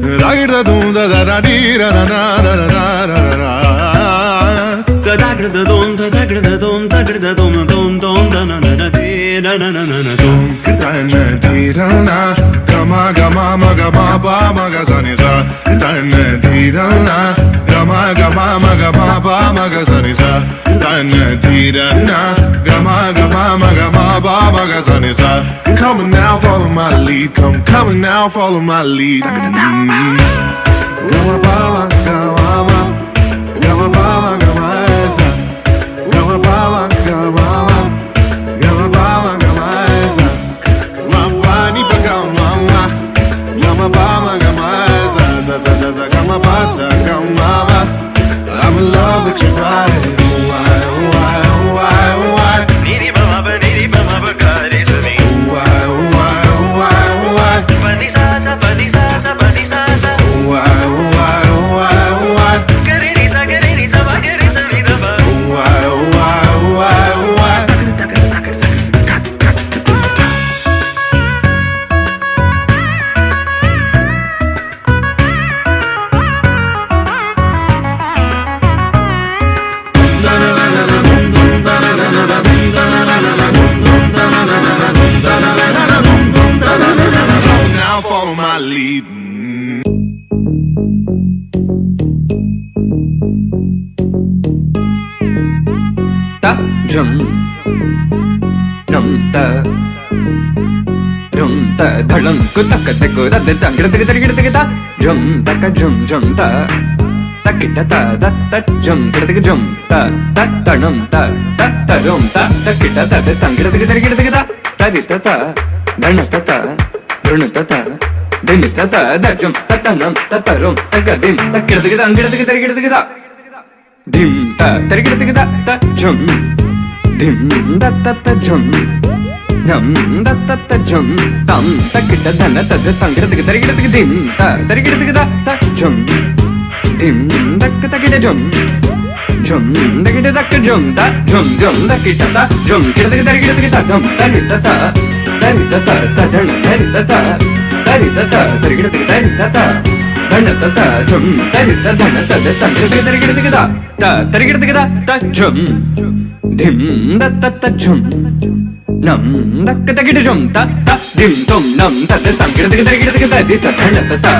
Ragir da dum da da da dee da da da da da da da da. Da dagr da dum da dagr da dum dagr da dum dum dum da na na na dee na na na na na dum. Kirtana dee na gama gama ma gama ba ma ga sa ni sa. Kirtana dee na gama gama ma gama ba ma ga sa ni sa. Kirtana dee na gama gama ma gama ba ma ga sa ni sa. Come on now, follow my lead. Come on now, follow my lead. Gama ba ma gama ma gama ba ma gama sa. Gama ba ma gama ma gama ba ma gama sa. Gama ni ba gama ma gama ba ma gama sa sa sa sa sa gama ba sa gama ma. I'm in love with your body. Why, why, why, why? Niri ba ba ga re sa mi. Why, why, why, why? Pa ni sa sa pa ni sa sa pa ni sa sa. Why, why, why, why? Ga re ni sa ba ga re sa mi da ba. Why, why, why, why? Now follow my lead. Ta jum num ta jum ta dhalam ku tak tak ku da da gir gir gir ta jum ta ka jum ta ta kita ta da ta jum gir jum ta ta tanam ta ta jum ta ta kita ta da gir gir ta ta di ta ta dhan ta ta run ta ta din ta ta da jum ta tanam ta rum ta ga dim ta gir ta dim ta gir ta jum dim da ta jum nam da ta jum tam ta kita dhan ta da gir dim ta gir ta jum dim da ta kita jum da kita da jum ta jum da kita ta jum gir ta dum ta ni ta ta dhan ta gir ta dhan ta jum ta dhan ta da gir ta jum dim da ta jum nam da ta kita jum ta dim tum nam ta da gir di ta dhan ta gir dhan ta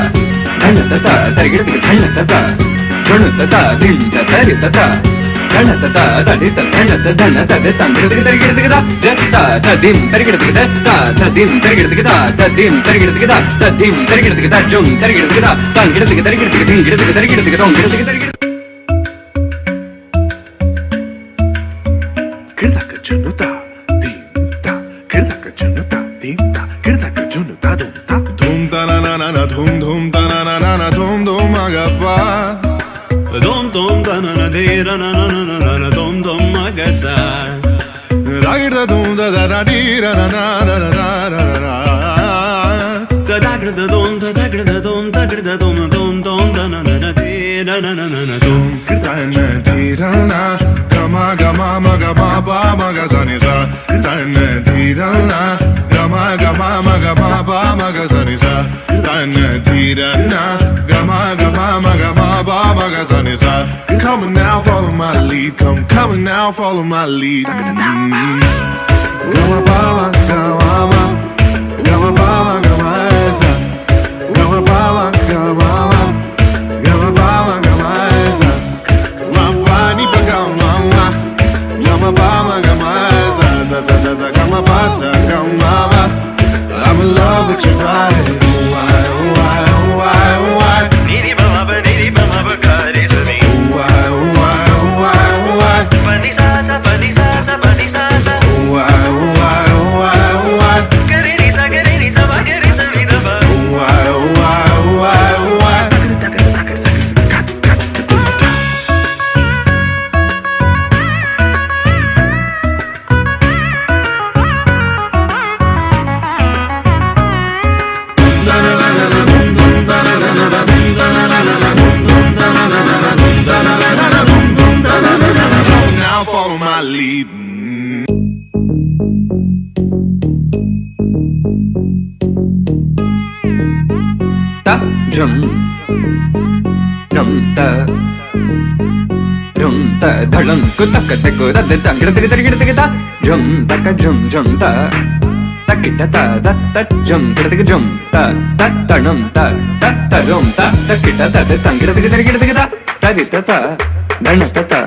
jun ta dim ta ri ta dhan ta di ta dhan ta da gir ta dim ta gir ta dim ta gir ta dim ta gir ta dim ta gir ta jum ta gir ta tan gir ta dong gir Kirdaka junuta, dimta. Kirdaka junuta, dimta. Kirdaka junuta, dumta. Dum ta na na na na, dum dum ta na na na na, dum dum agappa. Dum dum da na na de na na na na na dum dum ma ga sa. Ragir da dum da da da dee da na na na na na na na. Da dagr da dum da dagr da dum dagr da dum dum dum da na na na de na na na na dum. Kirtana dee na gama gama ma gama ba ma ga sa ni sa. Kirtana dee na gama gama ma gama ba ma ga sa ni sa. Kirtana dee na gama gama ma gama ba ma ga sa ni sa. Come on now, follow my lead. Come on now, follow my lead. Gama ba ma gama ma gama ba ma gama sa. Gama ba ma gama ma gama ba ma gama sa. Gama ni ba gama ma gama ba ma gama sa sa sa sa sa gama ba sa gama ma. I'm in love with your body. Why, why, why, why? Niri ba ba ga re sa mi. Why, why, why, why? Pa ni sa sa pa ni sa sa pa ni sa sa. Why, why, why, why? Ga re ni sa ba ga re sa mi da ba. Why, why, why, why? Now follow my lead. ta ಜಂ ನಂ ತ rum ta dhalam kutaka teku radde tangida tege tege tege ta jum taka jum jum ta takita ta datta jum tege jum ta tattanam ta tattarum ta takita ta tangida tege tege ta tarita ta dhanata ta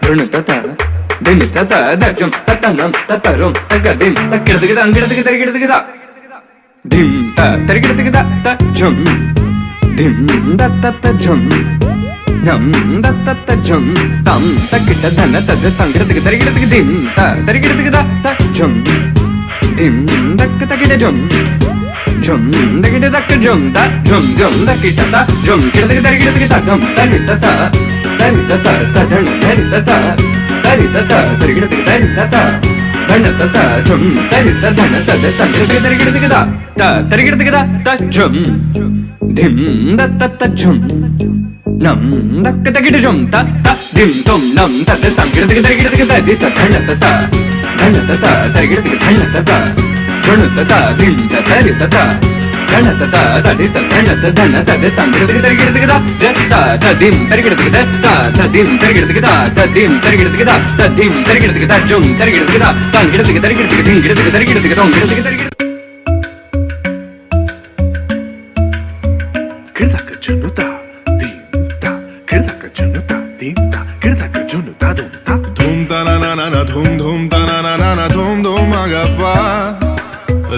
drunata ta dinita ta da jum tattanam tattarum tagadim takida tege tangida tege ta dim ta tege tege ta jum dim datta jum ನಂ ದತ್ತ ಜಂ ತಂ ತಕ್ಕಿಟ ಧನ ತದ ತಂಗಿಡದಿಗೆ ತರಿಗಿಡದಿಗೆ ದಿಂ ತ ತರಿಗಿಡದಿಗೆ the ಜಂ ದಿಂ ದಕ್ಕ ತಕಿಟ ಜಂ ಜಂ ದಕಿಟ ದಕ್ಕ ಜಂ the ಜಂ ಜಂ ದಕಿಟ ತ ಜಂ ಕಿಡದಿಗೆ ತರಿಗಿಡದಿಗೆ ತ ಜಂ ತರಿತ ತ ತರಿತ ತ ತದಣ ತರಿತ ತ ತರಿತ ತ ತರಿಗಿಡದಿಗೆ ತರಿತ ತ ಧನ ತ ಜಂ ತರಿತ ಧನ ತದ ತಂಗಿಡದಿಗೆ ತರಿಗಿಡದಿಗೆ ತ ತರಿಗಿಡದಿಗೆ ತ ಜಂ ದಿಂ ದತ್ತ ಜಂ ನಂ ದಕ್ಕ ತಗಿಡ ಜಂ ತ ದಿಂ ತೊಂ ನಂ ತದ ತಂಗಿಡದಿಗೆ ತರಿಗಿಡದಿಗೆ ದಿ ತ ಧಣ ತ ಧಣ ತ ತರಿಗಿಡದಿಗೆ ಧಣ ತ ಧಣ ತ ದಿಂ ತ ತರಿ ತ ಧಣ ತ ತದಿ ತ ಧಣ ತ ಧಣ ತದ ತಂಗಿಡದಿಗೆ ತರಿಗಿಡದಿಗೆ ತ ದಿಂ ತರಿಗಿಡದಿಗೆ ತ ದಿಂ ತರಿಗಿಡದಿಗೆ ತ ದಿಂ ತರಿಗಿಡದಿಗೆ ತ ದಿಂ ತರಿಗಿಡದಿಗೆ ತ ಜಂ ತರಿಗಿಡದಿಗೆ ತಂಗಿಡದಿಗೆ ತರಿಗಿಡದಿಗೆ ದಿಂಗಿಡದಿಗೆ ತರಿಗಿಡದಿಗೆ ತೊಂಗಿಡದಿಗೆ ತರಿಗಿಡ ಕಿಡದಕ ಜನುತ ದೀಂತ ಕಿಡದಕ ಜನುತ ದೀಂತ ಕಿಡದಕ ಜನುತ ದುಂತ ಧೂಮ್ ತನನನ ಧೂಮ್ ಧೂಮ್ ತನನನ ಧೂಮ್ ಧೂಮ್ ಮಗಪ್ಪ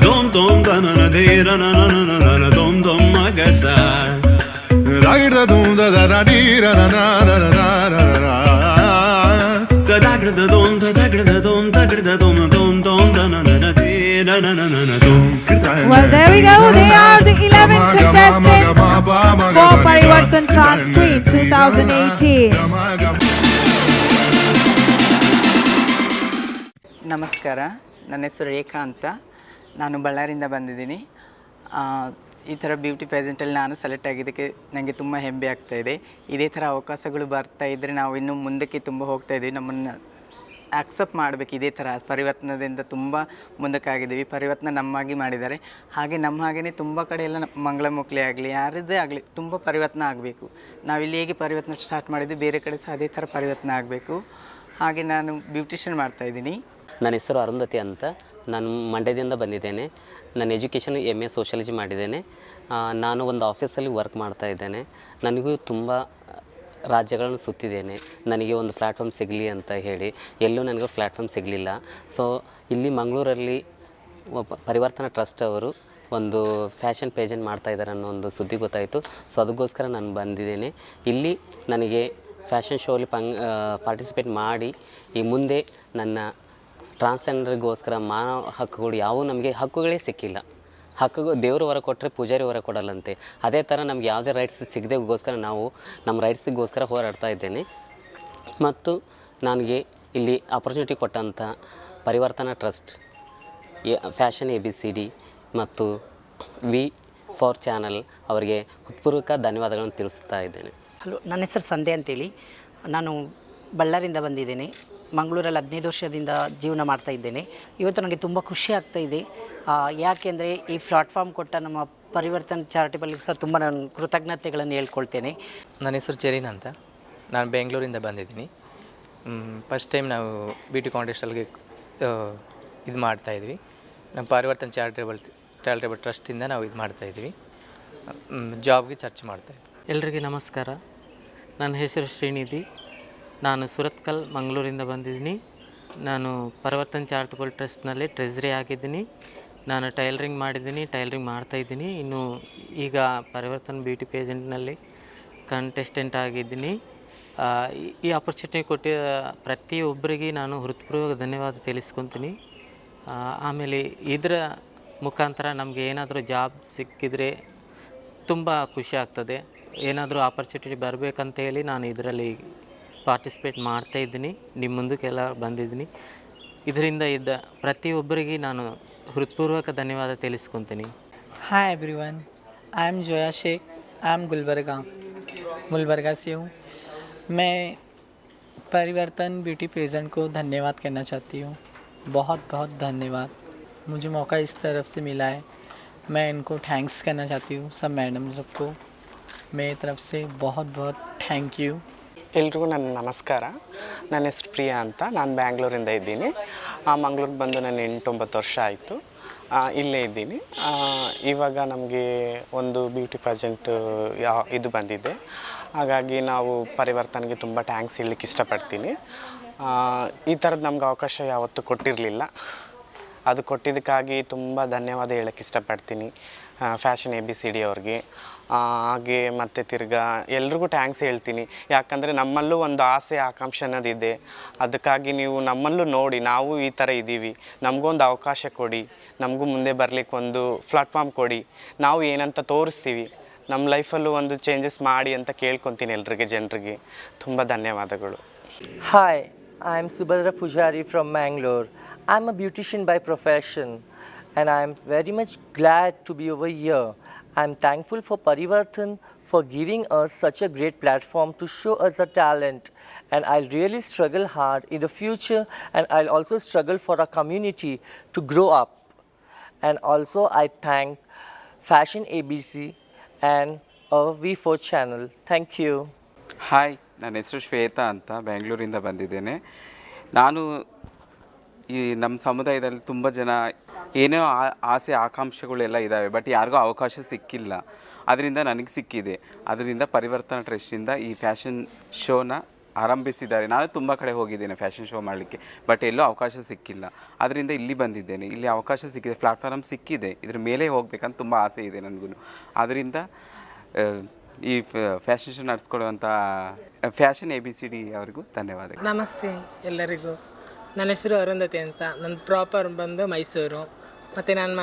dom dom danana de ranana dom dom magasa ರಾಗಿಡ ಧೂಮ್ ದ ದಿ tadagrada dom tadagrada dom tagrada dom dom dom danana de ranana dom. Well, there we go. They are the 11 contestants for Parivartan Trans Queen 2018. ನಮಸ್ಕಾರ, ನನ್ನ ಹೆಸರು ರೇಖಾ ಅಂತ. ನಾನು ಬಳ್ಳಾರಿಯಿಂದ ಬಂದಿದ್ದೀನಿ. ಈ ಥರ ಬ್ಯೂಟಿ ಪೇಜೆಂಟಲ್ಲಿ ನಾನು ಸೆಲೆಕ್ಟ್ ಆಗಿದ್ದಕ್ಕೆ ನನಗೆ ತುಂಬ ಹೆಮ್ಮೆ ಆಗ್ತಾಯಿದೆ. ಇದೇ ಥರ ಅವಕಾಶಗಳು ಬರ್ತಾ ಇದ್ದರೆ ನಾವು ಇನ್ನೂ ಮುಂದಕ್ಕೆ ತುಂಬ ಹೋಗ್ತಾಯಿದ್ದೀವಿ. ನಮ್ಮನ್ನು ಆಕ್ಸೆಪ್ಟ್ ಮಾಡಬೇಕು. ಇದೇ ಥರ ಪರಿವರ್ತನದಿಂದ ತುಂಬ ಮುಂದಕ್ಕಾಗಿದ್ದೀವಿ. ಪರಿವರ್ತನೆ ನಮ್ಮಾಗಿ ಮಾಡಿದ್ದಾರೆ. ಹಾಗೆ ನಮ್ಮ ಹಾಗೆಯೇ ತುಂಬ ಕಡೆ ಎಲ್ಲ ಮಂಗಳಮುಖಲಿ ಆಗಲಿ ಯಾರದ್ದೇ ಆಗಲಿ ತುಂಬ ಪರಿವರ್ತನೆ ಆಗಬೇಕು. ನಾವಿಲ್ಲಿ ಹೇಗೆ ಪರಿವರ್ತನೆ ಸ್ಟಾರ್ಟ್ ಮಾಡಿದ್ವಿ, ಬೇರೆ ಕಡೆ ಸಹ ಅದೇ ಥರ ಪರಿವರ್ತನೆ ಆಗಬೇಕು. ಹಾಗೆ ನಾನು ಬ್ಯೂಟಿಷಿಯನ್ ಮಾಡ್ತಾಯಿದ್ದೀನಿ. ನನ್ನ ಹೆಸರು ಅರುಂಧತಿ ಅಂತ. ನಾನು ಮಂಡ್ಯದಿಂದ ಬಂದಿದ್ದೇನೆ. ನನ್ನ ಎಜುಕೇಷನ್ MA ಸೋಷಿಯಾಲಜಿ ಮಾಡಿದ್ದೇನೆ. ನಾನು ಒಂದು ಆಫೀಸಲ್ಲಿ ವರ್ಕ್ ಮಾಡ್ತಾ ಇದ್ದೇನೆ. ನನಗೂ ತುಂಬ ರಾಜ್ಯಗಳನ್ನು ಸುತ್ತಿದ್ದೇನೆ. ನನಗೆ ಒಂದು ಪ್ಲ್ಯಾಟ್ಫಾರ್ಮ್ ಸಿಗಲಿ ಅಂತ ಹೇಳಿ ಎಲ್ಲೂ ನನಗೆ ಪ್ಲ್ಯಾಟ್ಫಾರ್ಮ್ ಸಿಗಲಿಲ್ಲ. ಸೊ ಇಲ್ಲಿ ಮಂಗಳೂರಲ್ಲಿ ಪರಿವರ್ತನಾ ಟ್ರಸ್ಟ್ ಅವರು ಒಂದು ಫ್ಯಾಷನ್ ಪೇಜೆಂಟ್ ಮಾಡ್ತಾಯಿದ್ದಾರೆ ಅನ್ನೋ ಒಂದು ಸುದ್ದಿ ಗೊತ್ತಾಯಿತು. ಸೊ ಅದಕ್ಕೋಸ್ಕರ ನಾನು ಬಂದಿದ್ದೇನೆ. ಇಲ್ಲಿ ನನಗೆ ಫ್ಯಾಷನ್ ಶೋಲಿ ಪಾರ್ಟಿಸಿಪೇಟ್ ಮಾಡಿ ಈ ಮುಂದೆ ನನ್ನ ಟ್ರಾನ್ಸ್ಜೆಂಡರ್ಗೋಸ್ಕರ ಮಾನವ ಹಕ್ಕುಗಳು ಯಾವುವು ನಮಗೆ ಹಕ್ಕುಗಳೇ ಸಿಕ್ಕಿಲ್ಲ. ಹಕ್ಕುಗಳು ದೇವರು ಹೊರ ಕೊಟ್ಟರೆ ಪೂಜಾರಿ ಹೊರ ಕೊಡಲ್ಲಂತೆ. ಅದೇ ಥರ ನಮ್ಗೆ ಯಾವುದೇ ರೈಟ್ಸ್ ಸಿಗದೆಗೋಸ್ಕರ ನಾವು ನಮ್ಮ ರೈಟ್ಸಿಗೋಸ್ಕರ ಹೋರಾಡ್ತಾ ಇದ್ದೇನೆ. ಮತ್ತು ನನಗೆ ಇಲ್ಲಿ ಆಪರ್ಚುನಿಟಿ ಕೊಟ್ಟಂಥ ಪರಿವರ್ತನಾ ಟ್ರಸ್ಟ್, ಫ್ಯಾಷನ್ ABCD ಮತ್ತು V4 ಚಾನಲ್ ಅವರಿಗೆ ಹೃತ್ಪೂರ್ವಕ ಧನ್ಯವಾದಗಳನ್ನು ತಿಳಿಸುತ್ತಾ ಇದ್ದೇನೆ. ಹಲೋ, ನನ್ನ ಹೆಸರು ಸಂಧ್ಯಾ ಅಂತೇಳಿ. ನಾನು ಬಳ್ಳಾರಿಯಿಂದ ಬಂದಿದ್ದೇನೆ. ಮಂಗಳೂರಲ್ಲಿ 15 ವರ್ಷದಿಂದ ಜೀವನ ಮಾಡ್ತಾ ಇದ್ದೇನೆ. ಇವತ್ತು ನನಗೆ ತುಂಬ ಖುಷಿ ಆಗ್ತಾಯಿದೆ. ಯಾಕೆಂದರೆ ಈ ಪ್ಲಾಟ್ಫಾರ್ಮ್ ಕೊಟ್ಟ ನಮ್ಮ ಪರಿವರ್ತನ್ ಚಾರಿಟೇಬಲ್ಗೆ ಸರ್ ತುಂಬ ನಾನು ಕೃತಜ್ಞತೆಗಳನ್ನು ಹೇಳ್ಕೊಳ್ತೇನೆ. ನನ್ನ ಹೆಸರು ಚೆರಿನ್ ಅಂತ. ನಾನು ಬೆಂಗಳೂರಿಂದ ಬಂದಿದ್ದೀನಿ. ಫಸ್ಟ್ ಟೈಮ್ ನಾವು ಬ್ಯೂಟಿ ಕಾಂಟೆಸ್ಟಲ್ಗೆ ಇದು ಮಾಡ್ತಾಯಿದ್ವಿ. ನಮ್ಮ ಪರಿವರ್ತನ್ ಚಾರಿಟೇಬಲ್ ಟ್ರಸ್ಟಿಂದ ನಾವು ಇದು ಮಾಡ್ತಾಯಿದ್ವಿ. ಜಾಬ್ಗೆ ಚರ್ಚೆ ಮಾಡ್ತಾಯಿದ್ವಿ. ಎಲ್ರಿಗೂ ನಮಸ್ಕಾರ. ನನ್ನ ಹೆಸರು ಶ್ರೀನಿಧಿ. ನಾನು ಸುರತ್ಕಲ್ ಮಂಗಳೂರಿಂದ ಬಂದಿದ್ದೀನಿ. ನಾನು ಪರಿವರ್ತನ್ ಚಾರಿಟೇಬಲ್ ಟ್ರಸ್ಟ್ನಲ್ಲಿ ಟ್ರೆಜರಿ ಆಗಿದ್ದೀನಿ. ನಾನು ಟೈಲರಿಂಗ್ ಮಾಡಿದ್ದೀನಿ, ಟೈಲರಿಂಗ್ ಮಾಡ್ತಾಯಿದ್ದೀನಿ. ಇನ್ನು ಈಗ ಪರಿವರ್ತನ್ ಬ್ಯೂಟಿ ಪೇಜೆಂಟ್ನಲ್ಲಿ ಕಂಟೆಸ್ಟೆಂಟ್ ಆಗಿದ್ದೀನಿ. ಈ ಆಪರ್ಚುನಿಟಿ ಕೊಟ್ಟಿರೋ ಪ್ರತಿಯೊಬ್ಬರಿಗೆ ನಾನು ಹೃತ್ಪೂರ್ವಕ ಧನ್ಯವಾದ ತಿಳಿಸ್ಕೊತೀನಿ. ಆಮೇಲೆ ಇದರ ಮುಖಾಂತರ ನಮಗೆ ಏನಾದರೂ ಜಾಬ್ ಸಿಕ್ಕಿದರೆ ತುಂಬ ಖುಷಿ ಆಗ್ತದೆ. ಏನಾದರೂ ಆಪರ್ಚುನಿಟಿ ಬರಬೇಕಂತೇಳಿ ನಾನು ಇದರಲ್ಲಿ ಪಾರ್ಟಿಸಿಪೇಟ್ ಮಾಡ್ತಾಯಿದ್ದೀನಿ. ನಿಮ್ಮ ಮುಂದಕ್ಕೆಲ್ಲ ಬಂದಿದ್ದೀನಿ. ಇದರಿಂದ ಇದ್ದ ಪ್ರತಿಯೊಬ್ಬರಿಗೆ ನಾನು ಹೃತ್ಪೂರ್ವಕ ಧನ್ಯವಾದ ತಿಳಿಸ್ಕೊತೀನಿ. Hi everyone, I am Joya Sheikh. I am Gulbarga से हूँ. मैं परिवर्तन ब्यूटी पेजेंट को धन्यवाद कहना चाहती हूँ. बहुत बहुत धन्यवाद. मुझे मौका इस तरफ से मिला है. मैं इनको थैंक्स कहना चाहती हूँ, सब मैडम सबको. मेरी तरफ से बहुत बहुत थैंक यू। ಎಲ್ರಿಗೂ ನನ್ನ ನಮಸ್ಕಾರ. ನನ್ನ ಹೆಸರು ಪ್ರಿಯಾ ಅಂತ. ನಾನು ಬ್ಯಾಂಗ್ಳೂರಿಂದ ಇದ್ದೀನಿ. ಮಂಗ್ಳೂರಿಗೆ ಬಂದು ನಾನು 8-9 ವರ್ಷ ಆಯಿತು. ಇಲ್ಲೇ ಇದ್ದೀನಿ. ಇವಾಗ ನಮಗೆ ಒಂದು ಬ್ಯೂಟಿ ಪಾಜೆಂಟ್ ಇದು ಬಂದಿದೆ. ಹಾಗಾಗಿ ನಾವು ಪರಿವರ್ತನೆಗೆ ತುಂಬ ಥ್ಯಾಂಕ್ಸ್ ಹೇಳಲಿಕ್ಕೆ ಇಷ್ಟಪಡ್ತೀನಿ. ಈ ಥರದ್ದು ನಮ್ಗೆ ಅವಕಾಶ ಯಾವತ್ತೂ ಕೊಟ್ಟಿರಲಿಲ್ಲ. ಅದು ಕೊಟ್ಟಿದ್ದಕ್ಕಾಗಿ ತುಂಬ ಧನ್ಯವಾದ ಹೇಳೋಕ್ಕೆ ಇಷ್ಟಪಡ್ತೀನಿ ಫ್ಯಾಷನ್ ABCD ಅವ್ರಿಗೆ. ಹಾಗೆ ಮತ್ತು ತಿರ್ಗಾ ಎಲ್ರಿಗೂ ಥ್ಯಾಂಕ್ಸ್ ಹೇಳ್ತೀನಿ. ಯಾಕಂದರೆ ನಮ್ಮಲ್ಲೂ ಒಂದು ಆಸೆ ಆಕಾಂಕ್ಷೆ ಅನ್ನೋದಿದೆ. ಅದಕ್ಕಾಗಿ ನೀವು ನಮ್ಮಲ್ಲೂ ನೋಡಿ, ನಾವು ಈ ಥರ ಇದ್ದೀವಿ, ನಮಗೊಂದು ಅವಕಾಶ ಕೊಡಿ, ನಮಗೂ ಮುಂದೆ ಬರಲಿಕ್ಕೆ ಒಂದು ಪ್ಲಾಟ್ಫಾರ್ಮ್ ಕೊಡಿ, ನಾವು ಏನಂತ ತೋರಿಸ್ತೀವಿ, ನಮ್ಮ ಲೈಫಲ್ಲೂ ಒಂದು ಚೇಂಜಸ್ ಮಾಡಿ ಅಂತ ಕೇಳ್ಕೊತೀನಿ ಎಲ್ರಿಗೆ, ಜನರಿಗೆ. ತುಂಬ ಧನ್ಯವಾದಗಳು. Hi, I am Subhadra Pujari from Mangalore. I am a beautician by profession and I am very much glad to be over here. I am thankful for Parivartan for giving us such a great platform to show us a talent, and I'll really struggle hard in the future, and I'll also struggle for our community to grow up. And also I thank Fashion ABC and our V4 channel. Thank you. Hi, ನನ್ನ ಹೆಸರು ಶ್ವೇತಾ ಅಂತ, ಬೆಂಗಳೂರಿಂದ ಬಂದಿದ್ದೇನೆ. ನಾನು ಈ ನಮ್ಮ ಸಮುದಾಯದಲ್ಲಿ ತುಂಬ ಜನ ಏನೋ ಆಸೆ ಆಕಾಂಕ್ಷೆಗಳೆಲ್ಲ ಇದ್ದಾವೆ, ಬಟ್ ಯಾರಿಗೂ ಅವಕಾಶ ಸಿಕ್ಕಿಲ್ಲ. ಅದರಿಂದ ನನಗೆ ಸಿಕ್ಕಿದೆ. ಅದರಿಂದ ಪರಿವರ್ತನಾ ಟ್ರಸ್ಟಿಂದ ಈ ಫ್ಯಾಷನ್ ಶೋನ ಆರಂಭಿಸಿದ್ದಾರೆ. ನಾನು ತುಂಬ ಕಡೆ ಹೋಗಿದ್ದೇನೆ ಫ್ಯಾಷನ್ ಶೋ ಮಾಡಲಿಕ್ಕೆ, ಬಟ್ ಎಲ್ಲೂ ಅವಕಾಶ ಸಿಕ್ಕಿಲ್ಲ. ಅದರಿಂದ ಇಲ್ಲಿ ಬಂದಿದ್ದೇನೆ. ಇಲ್ಲಿ ಅವಕಾಶ ಸಿಕ್ಕಿದೆ, ಪ್ಲ್ಯಾಟ್ಫಾರ್ಮ್ ಸಿಕ್ಕಿದೆ. ಇದ್ರ ಮೇಲೆ ಹೋಗ್ಬೇಕಂತ ತುಂಬ ಆಸೆ ಇದೆ ನನಗೂ. ಅದರಿಂದ ಈ ಫ್ಯಾಷನ್ ಶೋ ನಡೆಸ್ಕೊಡುವಂಥ ಫ್ಯಾಷನ್ ABCD ಅವರಿಗೂ ಧನ್ಯವಾದಗಳು. ನಮಸ್ತೆ ಎಲ್ಲರಿಗೂ. ನನ್ನ ಹೆಸರು ಅರುಂಧತಿ ಅಂತ. ನನ್ನ ಪ್ರಾಪರ್ ಬಂದು ಮೈಸೂರು. ಮತ್ತು ನಾನು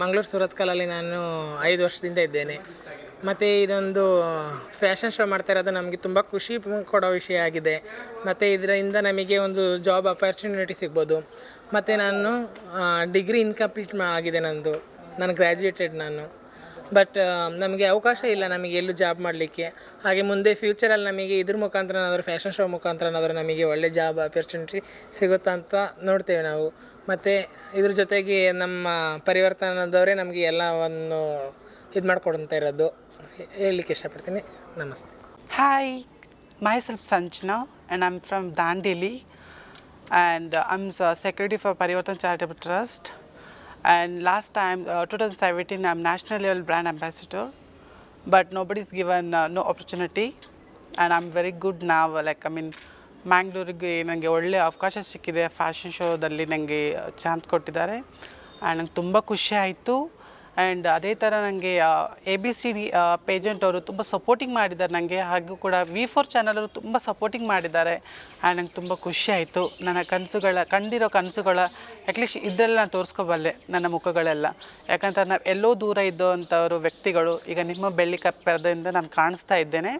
ಮಂಗಳೂರು ಸುರತ್ಕಲಲ್ಲಿ ನಾನು 5 ವರ್ಷದಿಂದ ಇದ್ದೇನೆ. ಮತ್ತು ಇದೊಂದು ಫ್ಯಾಷನ್ ಶೋ ಮಾಡ್ತಾ ಇರೋದು ನಮಗೆ ತುಂಬ ಖುಷಿ ಕೊಡೋ ವಿಷಯ ಆಗಿದೆ. ಮತ್ತು ಇದರಿಂದ ನಮಗೆ ಒಂದು ಜಾಬ್ ಅಪರ್ಚುನಿಟಿ ಸಿಗ್ಬೋದು. ಮತ್ತು ನಾನು ಡಿಗ್ರಿ ಇನ್ಕಂಪ್ಲೀಟ್ ಆಗಿದೆ ನಂದು. ನಾನು ಗ್ರ್ಯಾಜುಯೇಟೆಡ್ ನಾನು. ಬಟ್ ನಮಗೆ ಅವಕಾಶ ಇಲ್ಲ ನಮಗೆ ಎಲ್ಲೂ ಜಾಬ್ ಮಾಡಲಿಕ್ಕೆ. ಹಾಗೆ ಮುಂದೆ ಫ್ಯೂಚರಲ್ಲಿ ನಮಗೆ ಇದ್ರ ಮುಖಾಂತರನಾದರೂ ಫ್ಯಾಷನ್ ಶೋ ಮುಖಾಂತರನಾದರೂ ನಮಗೆ ಒಳ್ಳೆ ಜಾಬ್ ಆಪರ್ಚುನಿಟಿ ಸಿಗುತ್ತಾ ಅಂತ ನೋಡ್ತೇವೆ ನಾವು. ಮತ್ತು ಇದ್ರ ಜೊತೆಗೆ ನಮ್ಮ ಪರಿವರ್ತನದವರೇ ನಮಗೆ ಎಲ್ಲವನ್ನು ಇದು ಮಾಡ್ಕೊಡ್ತಾ ಇರೋದು ಹೇಳಲಿಕ್ಕೆ ಇಷ್ಟಪಡ್ತೀನಿ. ನಮಸ್ತೆ. Hi, myself Sanjana and I'm from Dandeli and I'm secretary for Parivartan Charitable Trust. And last time 2017 I'm national level brand ambassador, but nobody's given no opportunity, and I'm very good now. Like I mean ಮ್ಯಾಂಗ್ಳೂರಿಗೆ ನನಗೆ ಒಳ್ಳೆ ಅವಕಾಶ ಸಿಕ್ಕಿದೆ. Fashion ಶೋದಲ್ಲಿ ನನಗೆ chance ಕೊಟ್ಟಿದ್ದಾರೆ and ನಂಗೆ ತುಂಬ ಖುಷಿ ಆಯಿತು. ಆ್ಯಂಡ್ ಅದೇ ಥರ ನನಗೆ ABCD ಪೇಜೆಂಟ್ ಅವರು ತುಂಬ ಸಪೋರ್ಟಿಂಗ್ ಮಾಡಿದ್ದಾರೆ ನನಗೆ. ಹಾಗೂ ಕೂಡ V4 ಚಾನಲ್ ಅವರು ತುಂಬ ಸಪೋರ್ಟಿಂಗ್ ಮಾಡಿದ್ದಾರೆ ಆ್ಯಂಡ್ ನಂಗೆ ತುಂಬ ಖುಷಿ ಆಯಿತು. ನನ್ನ ಕಂಡಿರೋ ಕನಸುಗಳ ಅಟ್ಲೀಸ್ಟ್ ಇದರಲ್ಲಿ ನಾನು ತೋರಿಸ್ಕೋಬಲ್ಲೆ ನನ್ನ ಮುಖಗಳೆಲ್ಲ. ಯಾಕಂದ್ರೆ ನಾವು ಎಲ್ಲೋ ದೂರ ಇದ್ದೋವಂಥವರು ವ್ಯಕ್ತಿಗಳು ಈಗ ನಿಮ್ಮ ಬೆಳ್ಳಿ ಕಪ್ಪೆರದಿಂದ ನಾನು ಕಾಣಿಸ್ತಾ ಇದ್ದೇನೆ.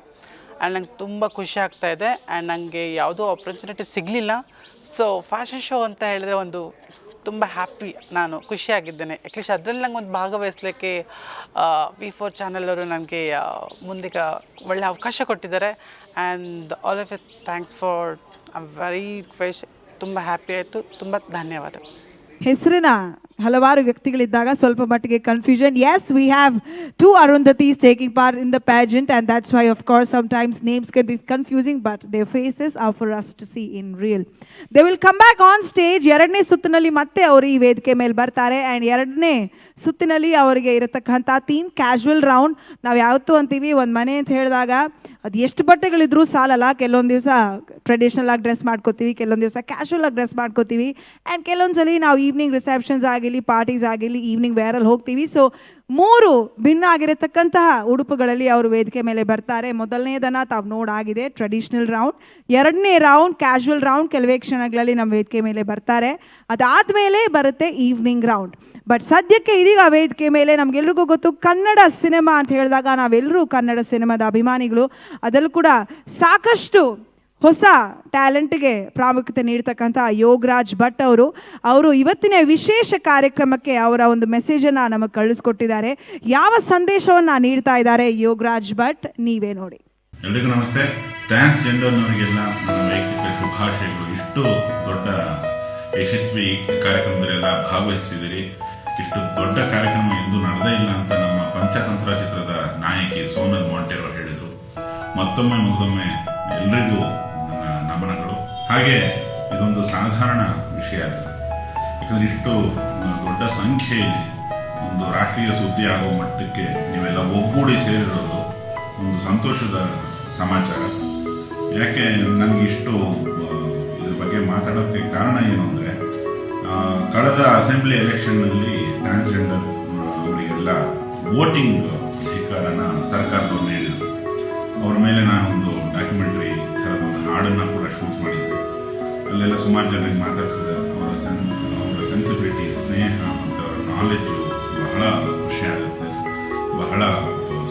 ಆ್ಯಂಡ್ ನಂಗೆ ತುಂಬ ಖುಷಿ ಆಗ್ತಾಯಿದೆ. ಆ್ಯಂಡ್ ನನಗೆ ಯಾವುದೋ ಆಪರ್ಚುನಿಟಿ ಸಿಗಲಿಲ್ಲ. ಸೊ ಫ್ಯಾಷನ್ ಶೋ ಅಂತ ಹೇಳಿದ್ರೆ ಒಂದು ತುಂಬ ಹ್ಯಾಪಿ, ನಾನು ಖುಷಿಯಾಗಿದ್ದೇನೆ. ಅಟ್ಲೀಸ್ಟ್ ಅದರಲ್ಲಿ ನಂಗೆ ಒಂದು ಭಾಗವಹಿಸಲಿಕ್ಕೆ V4 ಚಾನಲ್ ಅವರು ನನಗೆ ಮುಂದೆ ಒಳ್ಳೆ ಅವಕಾಶ ಕೊಟ್ಟಿದ್ದಾರೆ. And all of it thanks for very ತುಂಬ ಹ್ಯಾಪಿ ಆಯಿತು. ತುಂಬ ಧನ್ಯವಾದ. ಹೆಸರಿನ ಹಲವಾರು ವ್ಯಕ್ತಿಗಳಿದ್ದಾಗ ಸ್ವಲ್ಪ ಮಟ್ಟಿಗೆ confusion. Yes, we have 2 Arundhatis taking part in the pageant, and that's why of course sometimes names can be confusing, but their faces are for us to see in real. They will come back on stage. 2ನೇ ಸುತ್ತಿನಲ್ಲಿ ಮತ್ತೆ ಅವರು ಈ ವೇದಿಕೆ ಮೇಲೆ ಬರ್ತಾರೆ. And 2ನೇ ಸುತ್ತಿನಲ್ಲಿ ಅವರಿಗೆ ಇರತಕ್ಕಂಥ ಥೀಮ್ ಕ್ಯಾಶುವಲ್ ರೌಂಡ್. ನಾವು ಯಾವತ್ತೂ ಅಂತೀವಿ ಒಂದು ಮನೆ ಅಂತ ಹೇಳಿದಾಗ ಅದು ಎಷ್ಟು ಬಟ್ಟೆಗಳಿದ್ರೂ ಸಾಲಲ್ಲ. ಕೆಲವೊಂದು ದಿವಸ ಟ್ರೆಡಿಷ್ನಲ್ ಆಗಿ ಡ್ರೆಸ್ ಮಾಡ್ಕೋತೀವಿ, ಕೆಲವೊಂದು ದಿವಸ ಕ್ಯಾಶುವಲ್ ಆಗಿ ಡ್ರೆಸ್ ಮಾಡ್ಕೋತೀವಿ, ಆ್ಯಂಡ್ ಕೆಲವೊಂದ್ಸಲಿ ನಾವು ಈವ್ನಿಂಗ್ ರಿಸೆಪ್ಷನ್ಸ್ ಆಗಿರಲಿ, ಪಾರ್ಟೀಸ್ ಆಗಿರಲಿ, ಈವ್ನಿಂಗ್ ವೇರಲ್ಲಿ ಹೋಗ್ತೀವಿ. ಸೊ 3 ಭಿನ್ನ ಆಗಿರತಕ್ಕಂತಹ ಉಡುಪುಗಳಲ್ಲಿ ಅವರು ವೇದಿಕೆ ಮೇಲೆ ಬರ್ತಾರೆ. ಮೊದಲನೇದನ್ನು ತಾವು ನೋಡಾಗಿದೆ ಟ್ರೆಡಿಷ್ನಲ್ ರೌಂಡ್. 2ನೇ ರೌಂಡ್ ಕ್ಯಾಶುವಲ್ ರೌಂಡ್ ಕೆಲವೇ ಕ್ಷಣಗಳಲ್ಲಿ ನಮ್ಮ ವೇದಿಕೆ ಮೇಲೆ ಬರ್ತಾರೆ. ಅದಾದಮೇಲೆ ಬರುತ್ತೆ ಈವ್ನಿಂಗ್ ರೌಂಡ್. ಬಟ್ ಸದ್ಯಕ್ಕೆ ಇದೀಗ ವೇದಿಕೆ ಮೇಲೆ ನಮಗೆಲ್ರಿಗೂ ಗೊತ್ತು ಕನ್ನಡ ಸಿನಿಮಾ ಅಂತ ಹೇಳಿದಾಗ ನಾವೆಲ್ಲರೂ ಕನ್ನಡ ಸಿನಿಮಾದ ಅಭಿಮಾನಿಗಳು. ಅದರಲ್ಲೂ ಕೂಡ ಸಾಕಷ್ಟು ಹೊಸ ಟ್ಯಾಲೆಂಟ್ಗೆ ಪ್ರಾಮುಖ್ಯತೆ ನೀಡ್ತಕ್ಕಂಥ ಯೋಗರಾಜ್ ಭಟ್ ಅವರು ಇವತ್ತಿನ ವಿಶೇಷ ಕಾರ್ಯಕ್ರಮಕ್ಕೆ ಅವರ ಒಂದು ಮೆಸೇಜನ್ನು ನಮಗೆ ಕಳಿಸ್ಕೊಟ್ಟಿದ್ದಾರೆ. ಯಾವ ಸಂದೇಶವನ್ನು ನೀಡ್ತಾ ಇದ್ದಾರೆ ಯೋಗರಾಜ್ ಭಟ್, ನೀವೇ ನೋಡಿ. ಎಲ್ರಿಗೂ ನಮಸ್ತೆ. ಟ್ರಾನ್ಸ್ಜೆಂಡರ್ನವರಿಗೆಲ್ಲ ನನ್ನ ವೈಯಕ್ತಿಕ ಶುಭಾಶಯಗಳು. ಇಷ್ಟು ದೊಡ್ಡ ಯಶಸ್ವಿ ಕಾರ್ಯಕ್ರಮದಲ್ಲೆಲ್ಲ ಭಾಗವಹಿಸಿದಿರಿ. ಇಷ್ಟು ದೊಡ್ಡ ಕಾರ್ಯಕ್ರಮ ಎಂದು ನಡೆದೇ ಇಲ್ಲ ಅಂತ ನಮ್ಮ ಪಂಚತಂತ್ರ ಚಿತ್ರದ ನಾಯಕಿ ಸೋನಲ್ ಮೊಂಟ ಮತ್ತೊಮ್ಮೆ ಎಲ್ರಿಗೂ ನನ್ನ ನಮನಗಳು. ಹಾಗೆ ಇದೊಂದು ಸಾಧಾರಣ ವಿಷಯ ಅಲ್ಲ, ಯಾಕಂದರೆ ಇಷ್ಟು ದೊಡ್ಡ ಸಂಖ್ಯೆಯಲ್ಲಿ ಒಂದು ರಾಷ್ಟ್ರೀಯ ಸುದ್ದಿ ಆಗೋ ಮಟ್ಟಕ್ಕೆ ನೀವೆಲ್ಲ ಒಗ್ಗೂಡಿ ಸೇರಿರೋದು ಒಂದು ಸಂತೋಷದ ಸಮಾಚಾರ. ಯಾಕೆ ನನಗಿಷ್ಟು ಇದ್ರ ಬಗ್ಗೆ ಮಾತಾಡೋಕ್ಕೆ ಕಾರಣ ಏನು ಅಂದರೆ, ಕಳೆದ ಅಸೆಂಬ್ಲಿ ಎಲೆಕ್ಷನ್ನಲ್ಲಿ ಟ್ರಾನ್ಸ್ಜೆಂಡರ್ ಅವರಿಗೆಲ್ಲ ವೋಟಿಂಗ್ ಅಧಿಕಾರನ ಸರ್ಕಾರದವ್ರು ನೀಡಿದರು. ಅವ್ರ ಮೇಲೆ ನಾನೊಂದು ಡಾಕ್ಯುಮೆಂಟ್ರಿ ಥರದೊಂದು ಹಾಡನ್ನು ಕೂಡ ಶೂಟ್ ಮಾಡಿದ್ದೆ. ಅಲ್ಲೆಲ್ಲ ಸುಮಾರು ಜನರಿಗೆ ಮಾತಾಡಿಸಿದೆ. ಅವರ ಸೆನ್ಸಿಬಿಲಿಟಿ, ಸ್ನೇಹ ಮತ್ತು ಅವರ ನಾಲೆಡ್ಜು ಬಹಳ ಖುಷಿ ಆಗುತ್ತೆ. ಬಹಳ